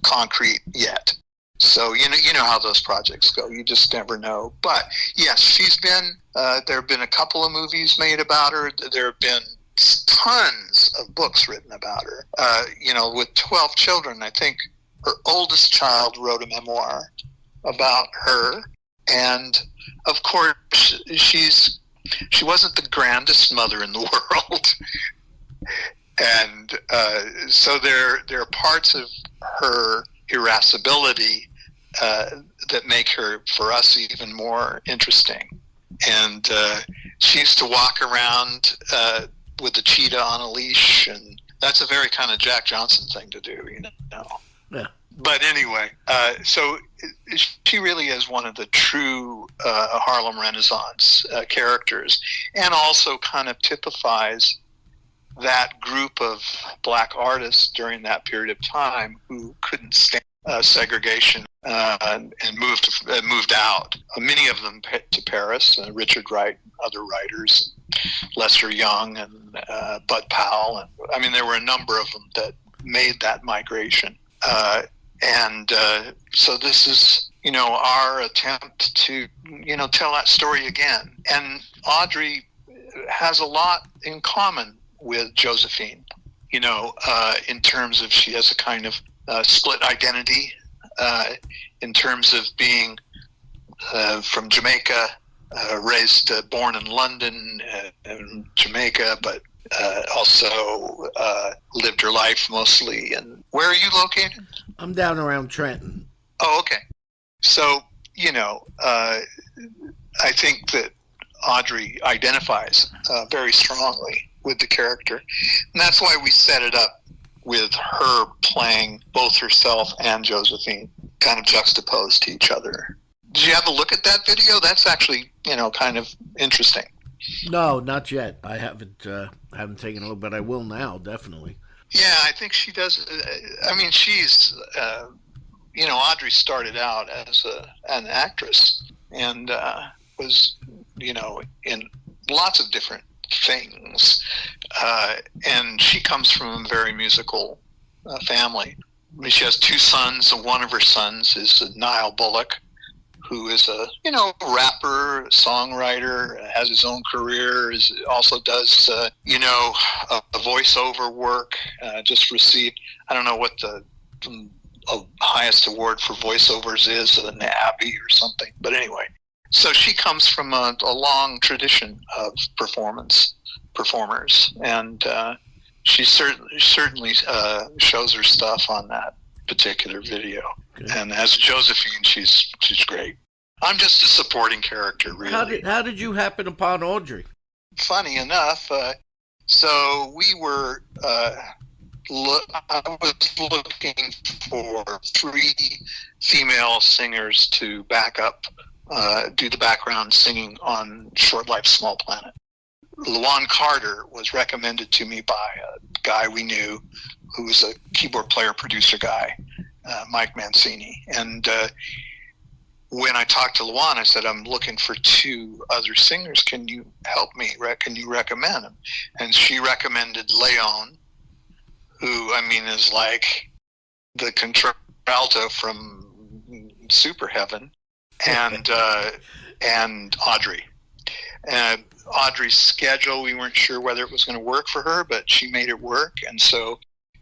concrete yet. So you know how those projects go. You just never know. But yes, she's been. There have been a couple of movies made about her. There have been tons of books written about her. With 12 children, I think her oldest child wrote a memoir about her. And of course, she wasn't the grandest mother in the world. And so there are parts of her irascibility that make her, for us, even more interesting. And she used to walk around with a cheetah on a leash, and that's a very kind of Jack Johnson thing to do, Yeah. But anyway, so she really is one of the true Harlem Renaissance characters, and also kind of typifies that group of Black artists during that period of time who couldn't stand segregation and moved out. Many of them to Paris. Richard Wright, other writers, Lester Young, and Bud Powell. And there were a number of them that made that migration. So this is, our attempt to, tell that story again. And Audrey has a lot in common with Josephine, in terms of she has a kind of split identity, in terms of being from Jamaica, born in London, in Jamaica, but also lived her life mostly. And where are you located? I'm down around Trenton. Oh, okay. So, I think that Audrey identifies very strongly with the character. And that's why we set it up with her playing both herself and Josephine. kind of juxtaposed to each other. Did you have a look at that video? That's actually, kind of interesting. No, not yet. I haven't taken a look, but I will now, definitely. Yeah, I think she does. I mean, she's, Audrey started out as an actress and was, in lots of different things. And she comes from a very musical family. I mean, she has two sons, and one of her sons is Niall Bullock, who is a rapper, songwriter, has his own career, also does a voiceover work. Just received, I don't know what the highest award for voiceovers is, an Abbey or something. But anyway, so she comes from a long tradition of performers, and she certainly shows her stuff on that particular video. Good. And as Josephine, she's great. I'm just a supporting character, really. How did you happen upon Audrey? Funny enough, so we were. I was looking for 3 female singers to back up, do the background singing on Short Life, Small Planet. LaJuan Carter was recommended to me by a guy we knew who was a keyboard player, producer guy, Mike Mancini. And when I talked to LaJuan, I said, I'm looking for 2 other singers. Can you help me? Can you recommend them? And she recommended Leon, who, I mean, is like the contralto from Super Heaven, and Audrey. And Audrey's schedule, we weren't sure whether it was going to work for her, but she made it work. And so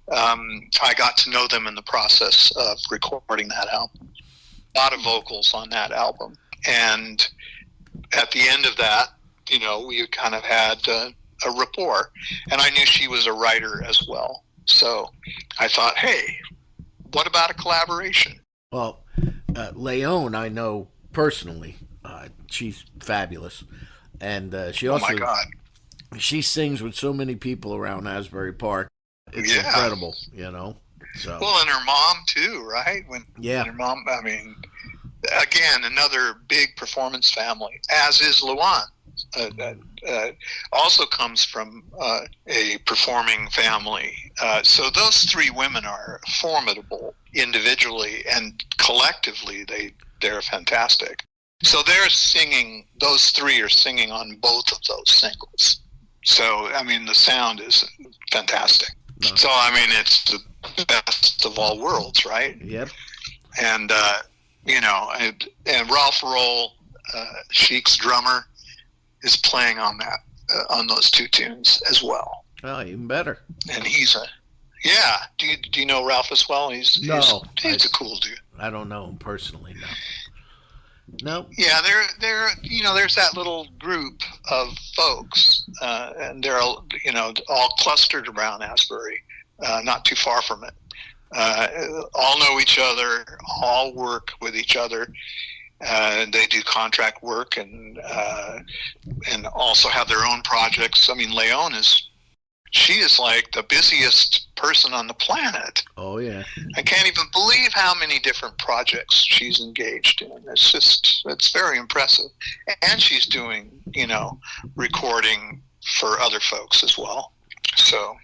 I got to know them in the process of recording that album. A lot of vocals on that album. And at the end of that, we kind of had a rapport. And I knew she was a writer as well. So I thought, hey, what about a collaboration? Well, Leon, I know personally. She's fabulous. And she also, oh my God, she sings with so many people around Asbury Park. It's incredible, So. Well, and her mom too, right? Her mom, I mean, again, another big performance family, as is LaJuan. Also comes from a performing family. So those 3 women are formidable individually, and collectively they're fantastic. So they're singing, those 3 are singing on both of those singles. So, I mean, the sound is fantastic. No. So, I mean, it's the best of all worlds, right? Yep. And, and Ralph Roll, Chic's drummer, is playing on that, on those 2 tunes as well. Oh, even better. And he's do you know Ralph as well? He's a cool dude. I don't know him personally, no. No. Yeah, there's that little group of folks, and they're all clustered around Asbury, not too far from it. All know each other, all work with each other. They do contract work and also have their own projects. I mean, Leon she is like the busiest person on the planet. Oh, yeah. I can't even believe how many different projects she's engaged in. It's very impressive. And she's doing, recording for other folks as well. So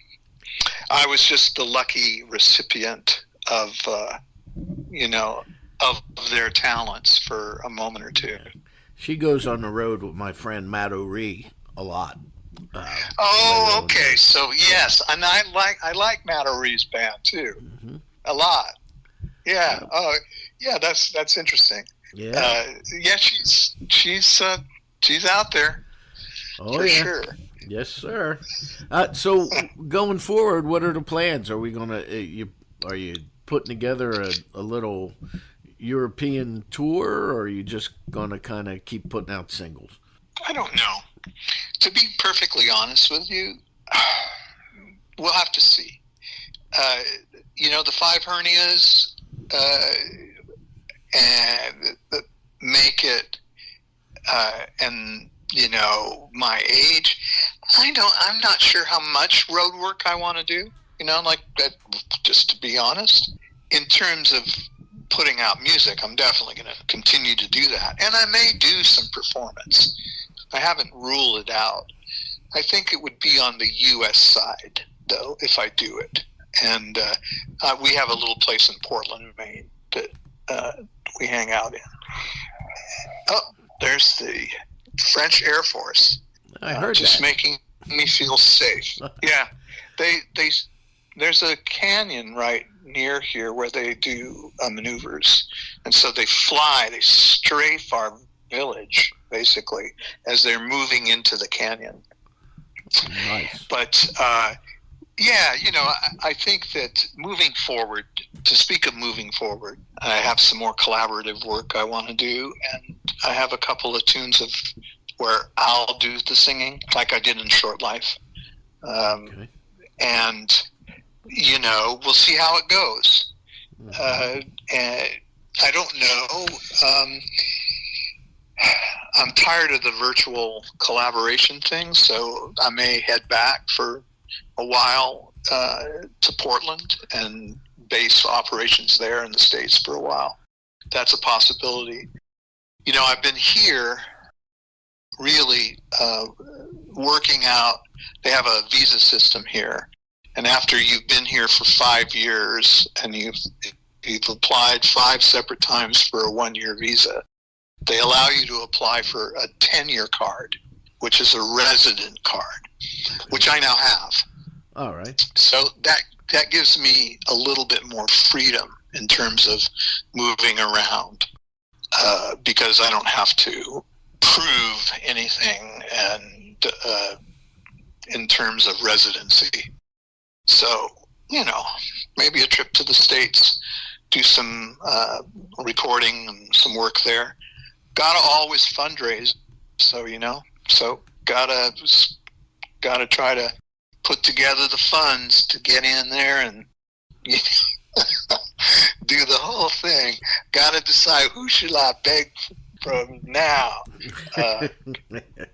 I was just the lucky recipient of their talents for a moment or 2. She goes on the road with my friend Matt O'Ree a lot. Okay. So yes, and I like Matt O'Ree's band too, a lot. Yeah. Oh, yeah. That's interesting. Yeah. She's out there. Oh, for yeah. Sure. Yes, sir. So going forward, what are the plans? Are we gonna? Are you putting together a little European tour, or are you just gonna kind of keep putting out singles? I don't know. To be perfectly honest with you, we'll have to see. The 5 hernias and make it, and my age. I'm not sure how much road work I want to do. Like that. Just to be honest, in terms of putting out music. I'm definitely going to continue to do that. And I may do some performance. I haven't ruled it out. I think it would be on the U.S. side, though, if I do it. And we have a little place in Portland, Maine, that we hang out in. Oh, there's the French Air Force. I heard just that. making me feel safe. Yeah, there's a canyon right near here where they do maneuvers, and so they strafe our village basically as they're moving into the canyon. Nice. But yeah, I think that moving forward, to speak of moving forward, I have some more collaborative work I want to do, and I have a couple of tunes where I'll do the singing, like I did in Short Life. Okay. And, we'll see how it goes. And I don't know. I'm tired of the virtual collaboration thing, so I may head back for a while to Portland and base operations there in the States for a while. That's a possibility. I've been here really working out. They have a visa system here, and after you've been here for 5 years and you've applied 5 separate times for a 1-year visa, they allow you to apply for a 10-year card, which is a resident card, which I now have. All right. So that gives me a little bit more freedom in terms of moving around, because I don't have to prove anything and in terms of residency. So, maybe a trip to the States, do some recording and some work there. Gotta always fundraise, so gotta try to put together the funds to get in there and do the whole thing. Gotta decide, who should I beg from now?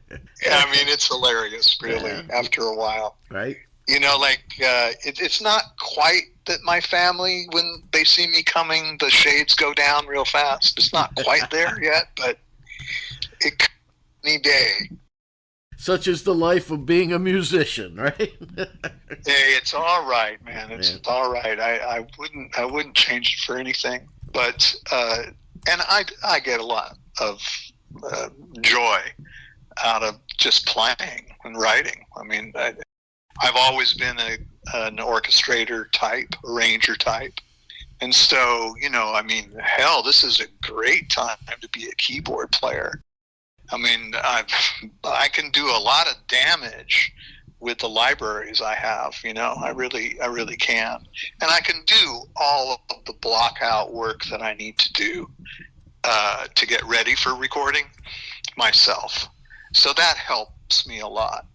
It's hilarious, really, after a while. Right. It's not quite that my family, when they see me coming, the shades go down real fast. It's not quite there yet, but it could any day. Such is the life of being a musician, right? Hey, it's all right, man. It's all right. I wouldn't change it for anything. But and I get a lot of joy out of just playing and writing. I've always been an orchestrator type, arranger type. And so, hell, this is a great time to be a keyboard player. I can do a lot of damage with the libraries I have, I really can. And I can do all of the block out work that I need to do to get ready for recording myself. So that helps me a lot,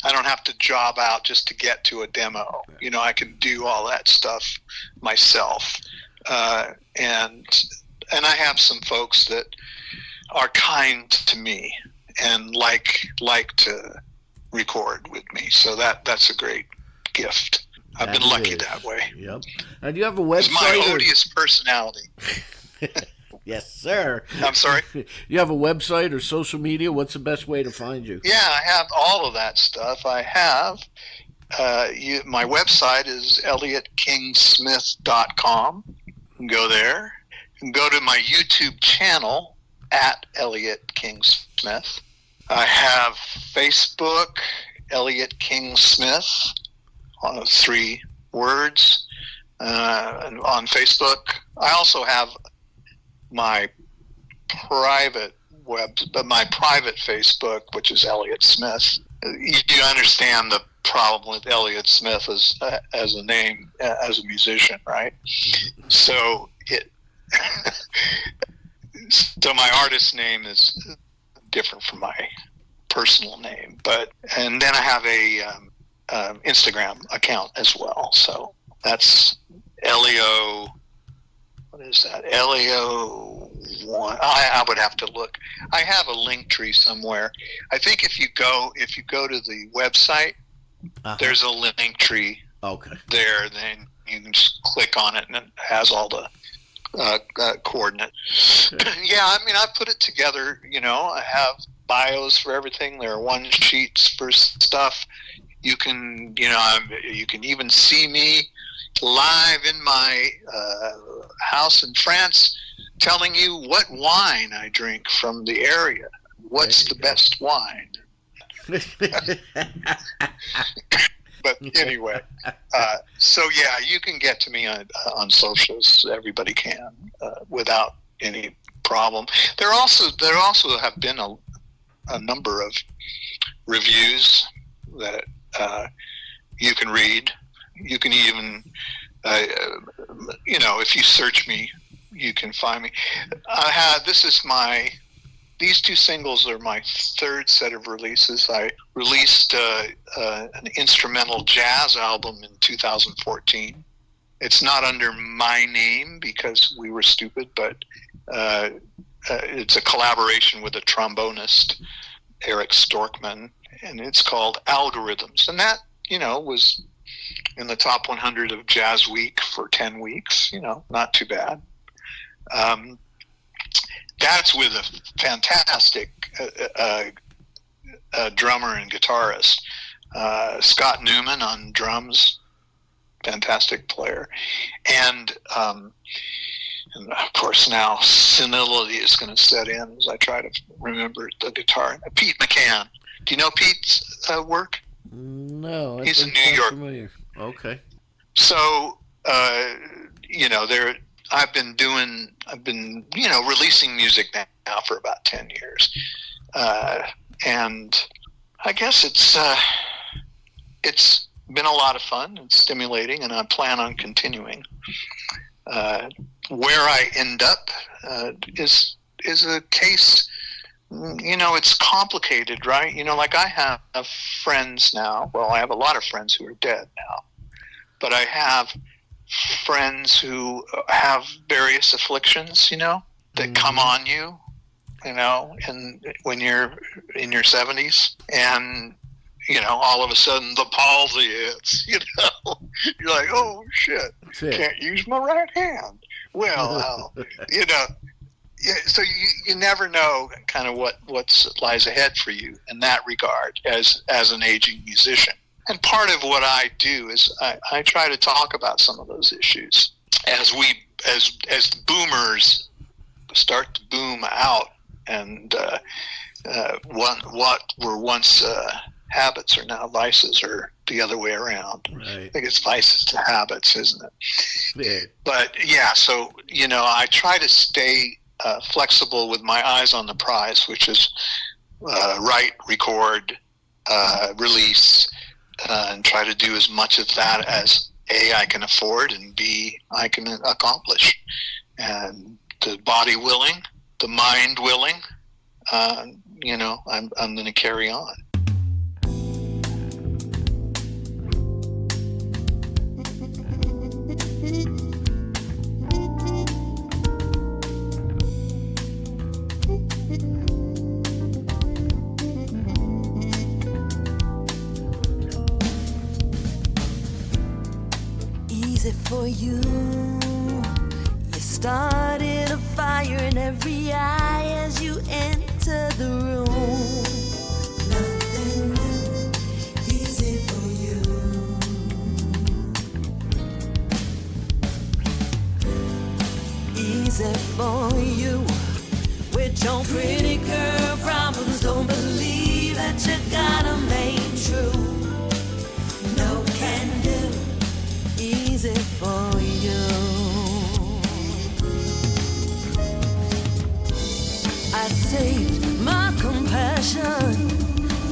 I don't have to job out just to get to a demo. I can do all that stuff myself. And I have some folks that are kind to me and like to record with me. So that's a great gift. I've been lucky that way. Yep. And do you have a website? It's my odious personality. Yes, sir. I'm sorry? You have a website or social media? What's the best way to find you? Yeah, I have all of that stuff. I have. My website is ElliotKingsmith.com. You can go there. You can go to my YouTube channel at Elliot King Smith. I have Facebook, Elliot King Smith, 3 words on Facebook. I also have my private Facebook, which is Elliot Smith. You understand the problem with Elliot Smith as a name, as a musician, right? So so my artist name is different from my personal name, and then I have a Instagram account as well. So that's Elio. What is that? LAO1. I would have to look. I have a link tree somewhere. I think if you go to the website, there's a link tree. Okay. There, then you can just click on it, and it has all the coordinate. Yeah, I mean, I put it together. I have bios for everything. There are one sheets for stuff. You can, you can even see me live in my house in France, telling you what wine I drink from the area. What's the best wine? But anyway, so yeah, you can get to me on socials. Everybody can without any problem. There also have been a number of reviews that you can read. You can even, if you search me, you can find me. These two singles are my third set of releases. I released an instrumental jazz album in 2014. It's not under my name because we were stupid, but it's a collaboration with a trombonist, Eric Storkman, and it's called Algorithms. And that, was in the top 100 of Jazz Week for 10 weeks, not too bad. That's with a fantastic drummer and guitarist, Scott Newman on drums, fantastic player, and of course now senility is going to set in as I try to remember the guitar. Pete McCann. Do you know Pete's work? No, he's in New York. Familiar. Okay. So I've been releasing music now for about 10 years. And I guess it's been a lot of fun and stimulating, and I plan on continuing. Where I end up is a case, it's complicated, right? Like I have friends now. Well, I have a lot of friends who are dead now, but I have friends who have various afflictions, that come on you, and when you're in your 70s, and all of a sudden the palsy hits, you're like, oh shit, can't use my right hand. Well, yeah, so you never know kind of what lies ahead for you in that regard as an aging musician. And part of what I do is I try to talk about some of those issues as the boomers start to boom out, and what were once habits are now vices, or the other way around. Right. I think it's vices to habits, isn't it? Yeah. But yeah, so I try to stay flexible with my eyes on the prize, which is write, record, release. And try to do as much of that as A, I can afford, and B, I can accomplish. And the body willing, the mind willing, I'm going to carry on. For you, you started a fire in every eye as you enter the room. Nothing new, easy for you. Easy for you, with your pretty girl problems. Don't believe that you gotta make true. No can do. Easy for you. I saved my compassion,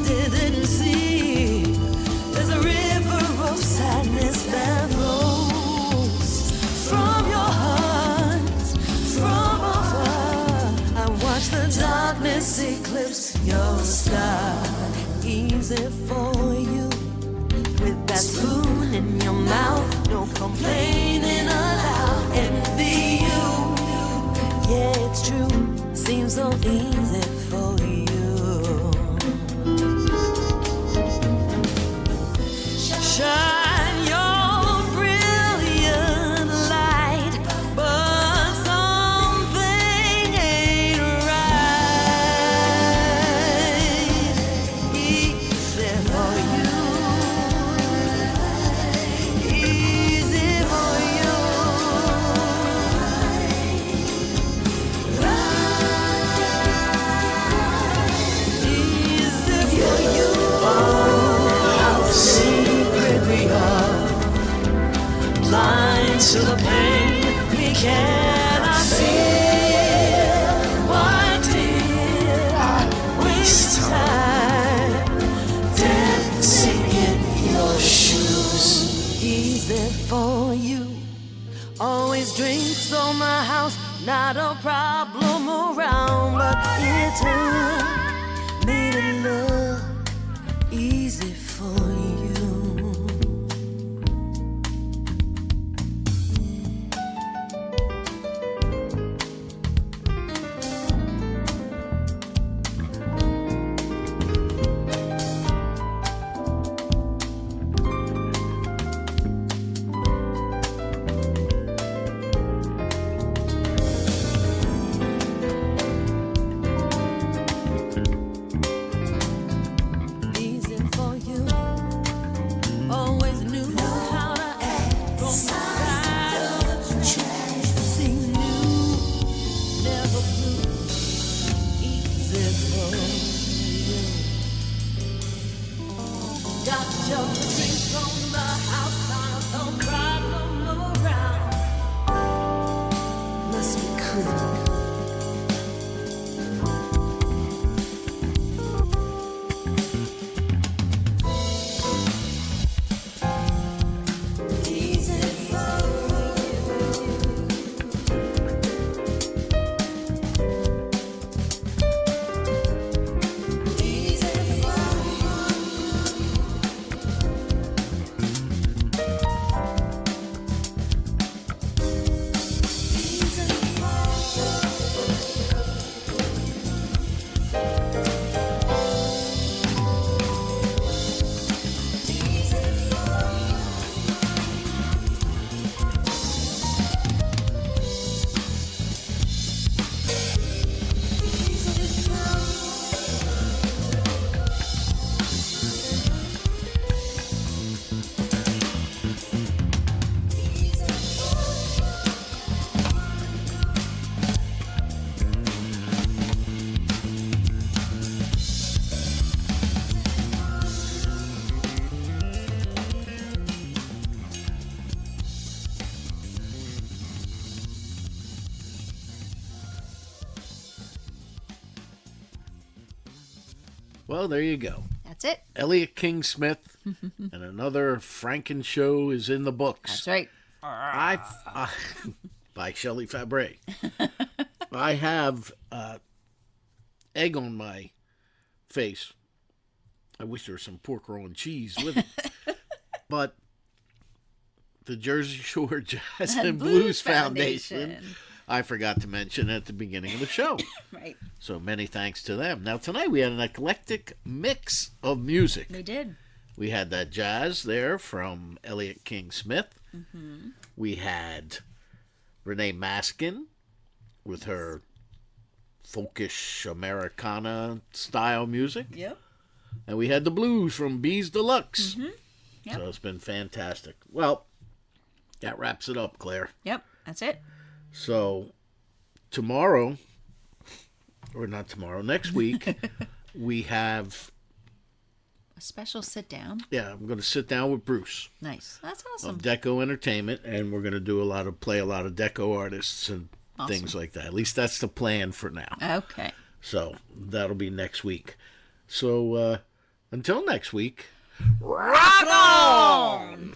didn't see there's a river of sadness that flows from your heart, from afar. I watch the darkness eclipse your star. Easy for you. With that spoon in your mouth, no complaining aloud. Envy you, yeah, it's true. Seems so easy for you. Shine your brilliant light, but easy for you. Always drinks on my house, not a problem around, but it's made it look easy for you. Easy for you. Always knew how to act from the side of the track. Sing new, never blue. Easy for you. Got your drinks on the house, not a problem around. Must be clean. Easy for you. Easy for Well, there you go. That's it. Elliot King Smith and another Franken show is in the books. That's right. I by Shelley Fabre. I have egg on my face. I wish there was some pork roll and cheese with it. But the Jersey Shore Jazz and Blues Foundation, I forgot to mention at the beginning of the show. Right. So many thanks to them. Now, tonight we had an eclectic mix of music. We did. We had that jazz there from Elliot King Smith. Mm-hmm. We had Renee Maskin with her folkish Americana style music. Yep. And we had the blues from Bees Deluxe. Mm-hmm. Yep. So it's been fantastic. Well, that wraps it up, Claire. Yep. That's it. So tomorrow, or not tomorrow, next week, we have... A special sit down. Yeah, I'm going to sit down with Bruce. Nice. That's awesome. Of Deco Entertainment, and we're going to do play a lot of Deco artists and things like that. At least that's the plan for now. Okay. So that'll be next week. So until next week, rock on!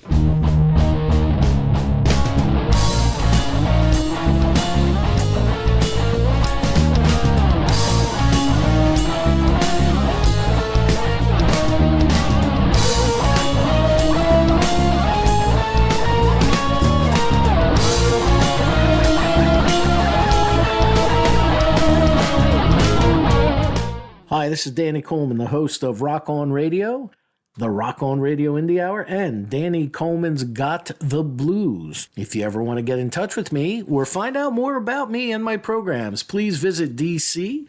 Hi, this is Danny Coleman, the host of Rock On Radio, the Rock On Radio Indie Hour, and Danny Coleman's Got the Blues. If you ever want to get in touch with me or find out more about me and my programs, please visit DCROR.com.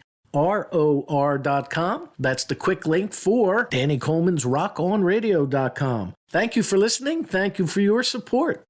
That's the quick link for Danny Coleman's RockOnRadio.com. Thank you for listening. Thank you for your support.